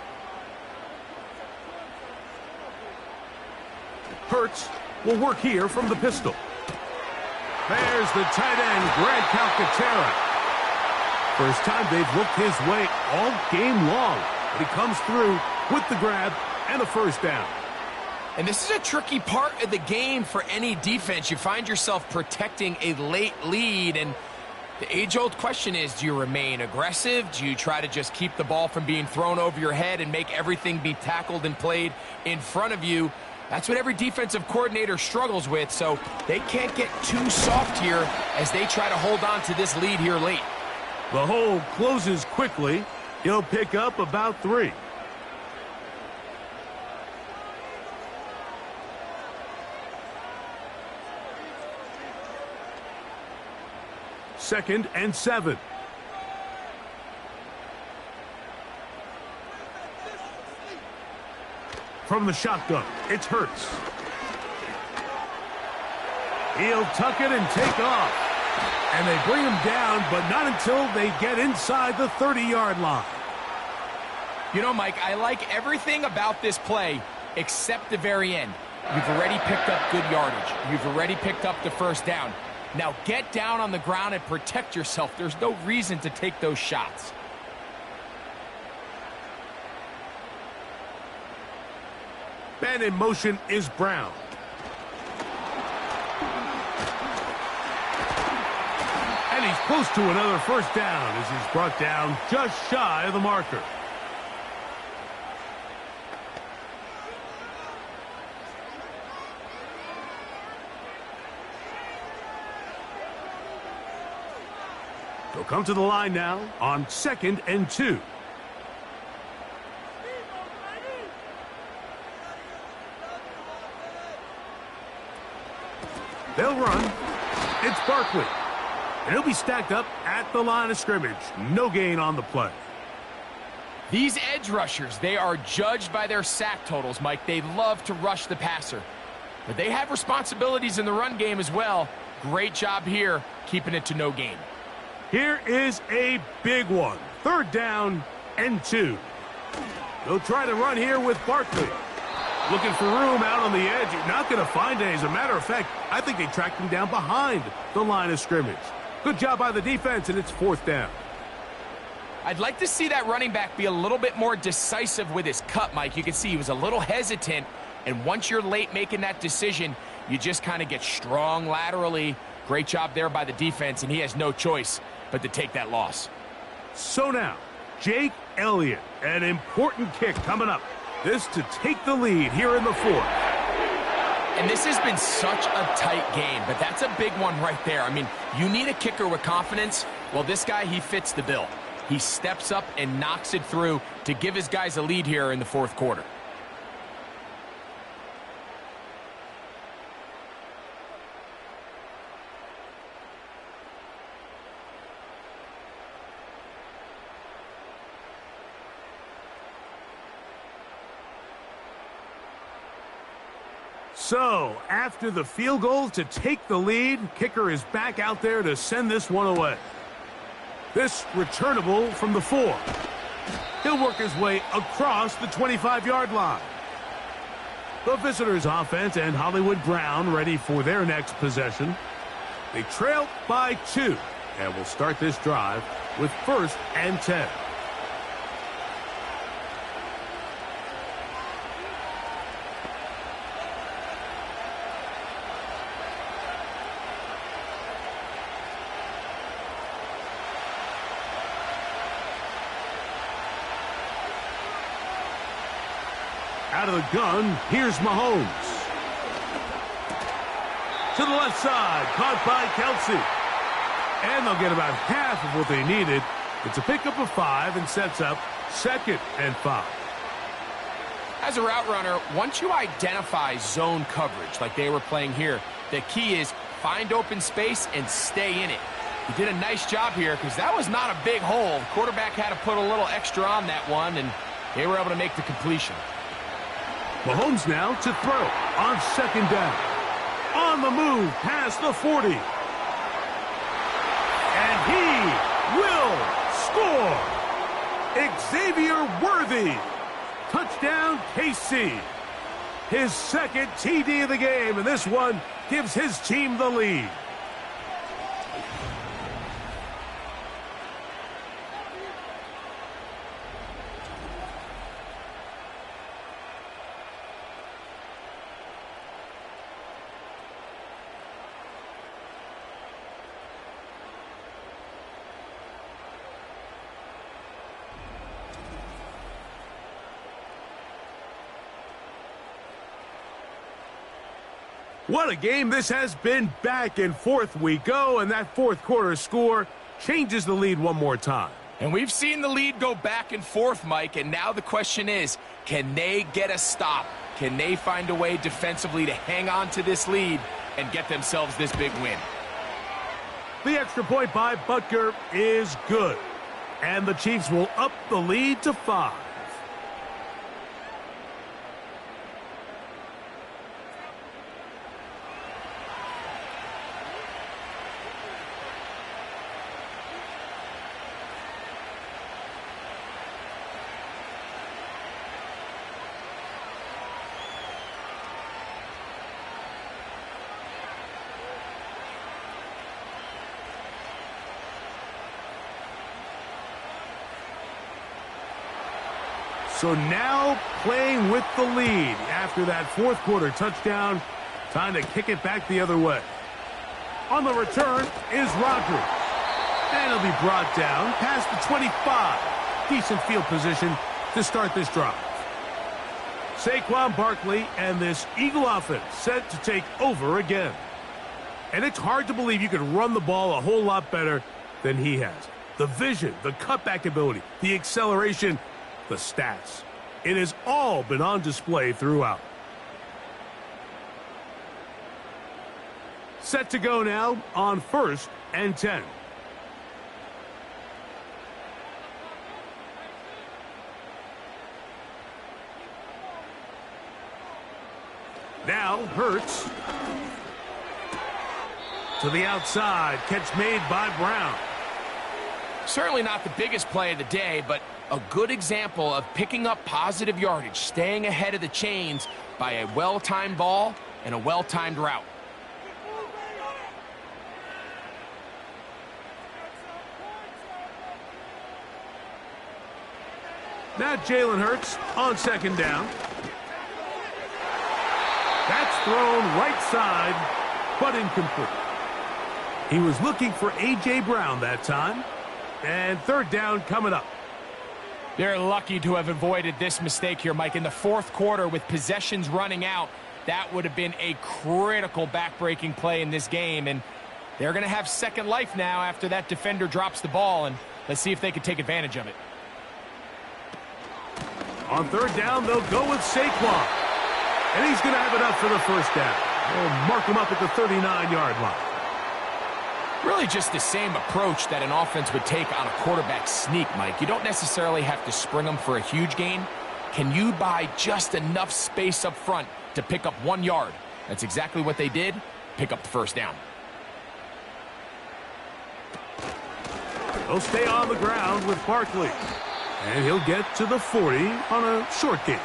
Hurts will work here from the pistol. There's the tight end, Grant Calcaterra. First time they've looked his way all game long. But he comes through with the grab and a 1st down. And this is a tricky part of the game for any defense. You find yourself protecting a late lead, and the age-old question is, do you remain aggressive? Do you try to just keep the ball from being thrown over your head and make everything be tackled and played in front of you? That's what every defensive coordinator struggles with, so they can't get too soft here as they try to hold on to this lead here late. The hole closes quickly. He'll pick up about 3. Second and 7. From the shotgun, it's Hurts. He'll tuck it and take off. And they bring him down, but not until they get inside the 30-yard line. You know, Mike, I like everything about this play except the very end. You've already picked up good yardage. You've already picked up the 1st down. Now get down on the ground and protect yourself. There's no reason to take those shots. Man in motion is Brown. And he's close to another 1st down as he's brought down just shy of the marker. They'll come to the line now on 2nd and 2. They'll run. It's Barkley. And he'll be stacked up at the line of scrimmage. No gain on the play. These edge rushers, they are judged by their sack totals, Mike. They love to rush the passer. But they have responsibilities in the run game as well. Great job here, keeping it to no gain. Here is a big one. 3rd down and 2. They'll try to run here with Barkley. Looking for room out on the edge. You're not going to find any. As a matter of fact, I think they tracked him down behind the line of scrimmage. Good job by the defense, and it's 4th down. I'd like to see that running back be a little bit more decisive with his cut, Mike. You can see he was a little hesitant, and once you're late making that decision, you just kind of get strong laterally. Great job there by the defense, and he has no choice but to take that loss. So now, Jake Elliott, an important kick coming up. This to take the lead here in the 4th. And this has been such a tight game, but that's a big one right there. I mean, you need a kicker with confidence. Well, this guy, he fits the bill. He steps up and knocks it through to give his guys a lead here in the 4th quarter. So, after the field goal to take the lead, kicker is back out there to send this one away. This returnable from the 4. He'll work his way across the 25-yard line. The visitors' offense and Hollywood Brown ready for their next possession. They trail by 2, and will start this drive with 1st and 10. Out of the gun, here's Mahomes. To the left side, caught by Kelsey. And they'll get about half of what they needed. It's a pickup of 5 and sets up 2nd and 5. As a route runner, once you identify zone coverage like they were playing here, the key is find open space and stay in it. He did a nice job here because that was not a big hole. The quarterback had to put a little extra on that one, and they were able to make the completion. Mahomes now to throw on 2nd down. On the move past the 40. And he will score. Xavier Worthy. Touchdown KC. His 2nd TD of the game, and this one gives his team the lead. What a game this has been. Back and forth we go, and that 4th quarter score changes the lead one more time. And we've seen the lead go back and forth, Mike, and now the question is, can they get a stop? Can they find a way defensively to hang on to this lead and get themselves this big win? The extra point by Butker is good, and the Chiefs will up the lead to 5. So now playing with the lead after that 4th quarter touchdown. Time to kick it back the other way. On the return is Rodgers. And he'll be brought down past the 25. Decent field position to start this drive. Saquon Barkley and this Eagle offense set to take over again. And it's hard to believe you could run the ball a whole lot better than he has. The vision, the cutback ability, the acceleration, the stats. It has all been on display throughout. Set to go now on 1st and 10. Now Hurts. To the outside. Catch made by Brown. Certainly not the biggest play of the day, but a good example of picking up positive yardage, staying ahead of the chains by a well-timed ball and a well-timed route. Now Jalen Hurts on 2nd down. That's thrown right side, but incomplete. He was looking for A.J. Brown that time. And 3rd down coming up. They're lucky to have avoided this mistake here, Mike. In the 4th quarter, with possessions running out, that would have been a critical back-breaking play in this game. And they're going to have second life now after that defender drops the ball. And let's see if they can take advantage of it. On 3rd down, they'll go with Saquon. And he's going to have it up for the 1st down. They'll mark him up at the 39-yard line. Really just the same approach that an offense would take on a quarterback sneak, Mike. You don't necessarily have to spring them for a huge gain. Can you buy just enough space up front to pick up 1 yard? That's exactly what they did. Pick up the 1st down. He'll stay on the ground with Barkley. And he'll get to the 40 on a short gain.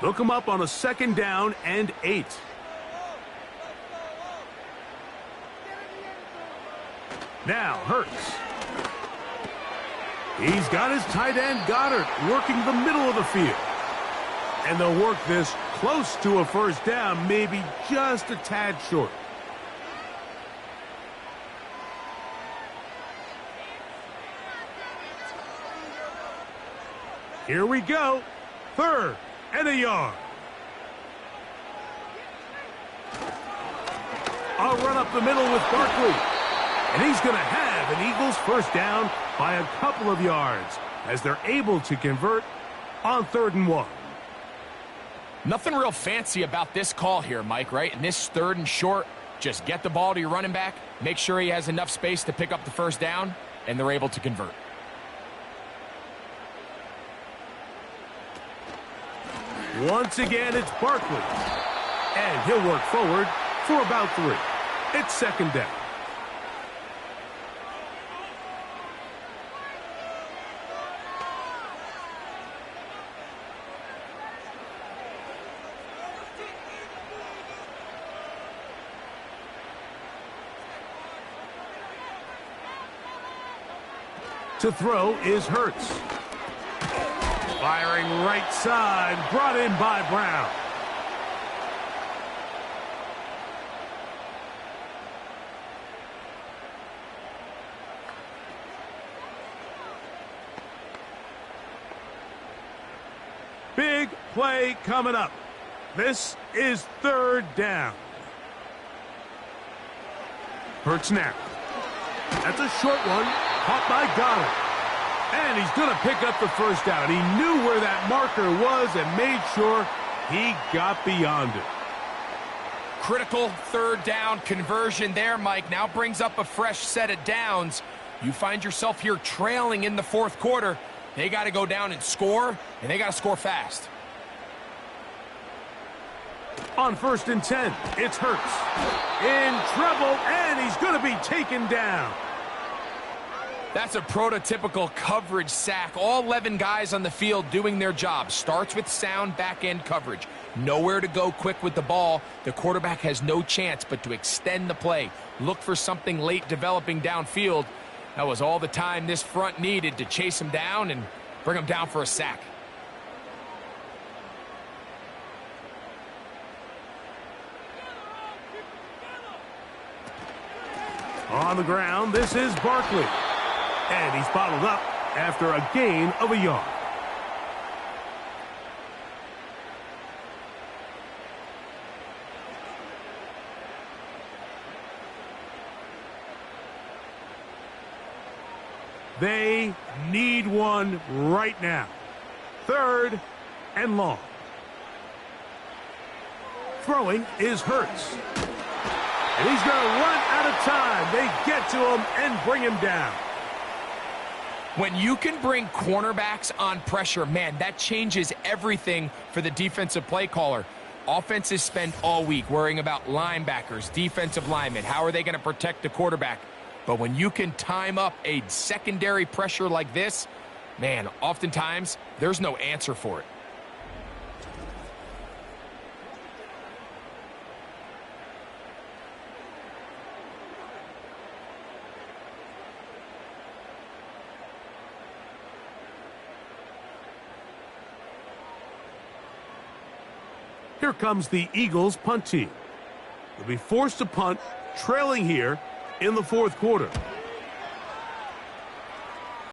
Look him up on a 2nd down and 8. Now Hurts. He's got his tight end Goddard working the middle of the field. And they'll work this close to a 1st down, maybe just a tad short. Here we go. 3rd and a yard. I'll run up the middle with Barkley. And he's going to have an Eagles 1st down by a couple of yards as they're able to convert on 3rd and 1. Nothing real fancy about this call here, Mike, right? In this 3rd and short, just get the ball to your running back, make sure he has enough space to pick up the 1st down, and they're able to convert. Once again, it's Barkley. And he'll work forward for about 3. It's 2nd down. To throw is Hurts. Firing right side, brought in by Brown. Big play coming up. This is 3rd down. Hurts now. That's a short one, caught by Goddard. And he's going to pick up the 1st down. He knew where that marker was and made sure he got beyond it. Critical 3rd down conversion there, Mike. Now brings up a fresh set of downs. You find yourself here trailing in the 4th quarter. They got to go down and score, and they got to score fast. On 1st and 10, it's Hurts. In trouble, and he's going to be taken down. That's a prototypical coverage sack. All 11 guys on the field doing their job. Starts with sound back-end coverage. Nowhere to go quick with the ball. The quarterback has no chance but to extend the play. Look for something late developing downfield. That was all the time this front needed to chase him down and bring him down for a sack. On the ground, this is Barkley. And he's bottled up after a gain of a yard. They need one right now. 3rd and long. Throwing is Hurts. And he's going to run out of time. They get to him and bring him down. When you can bring cornerbacks on pressure, man, that changes everything for the defensive play caller. Offenses spend all week worrying about linebackers, defensive linemen. How are they going to protect the quarterback? But when you can time up a secondary pressure like this, man, oftentimes there's no answer for it. Here comes the Eagles punt team. They'll be forced to punt, trailing here in the 4th quarter.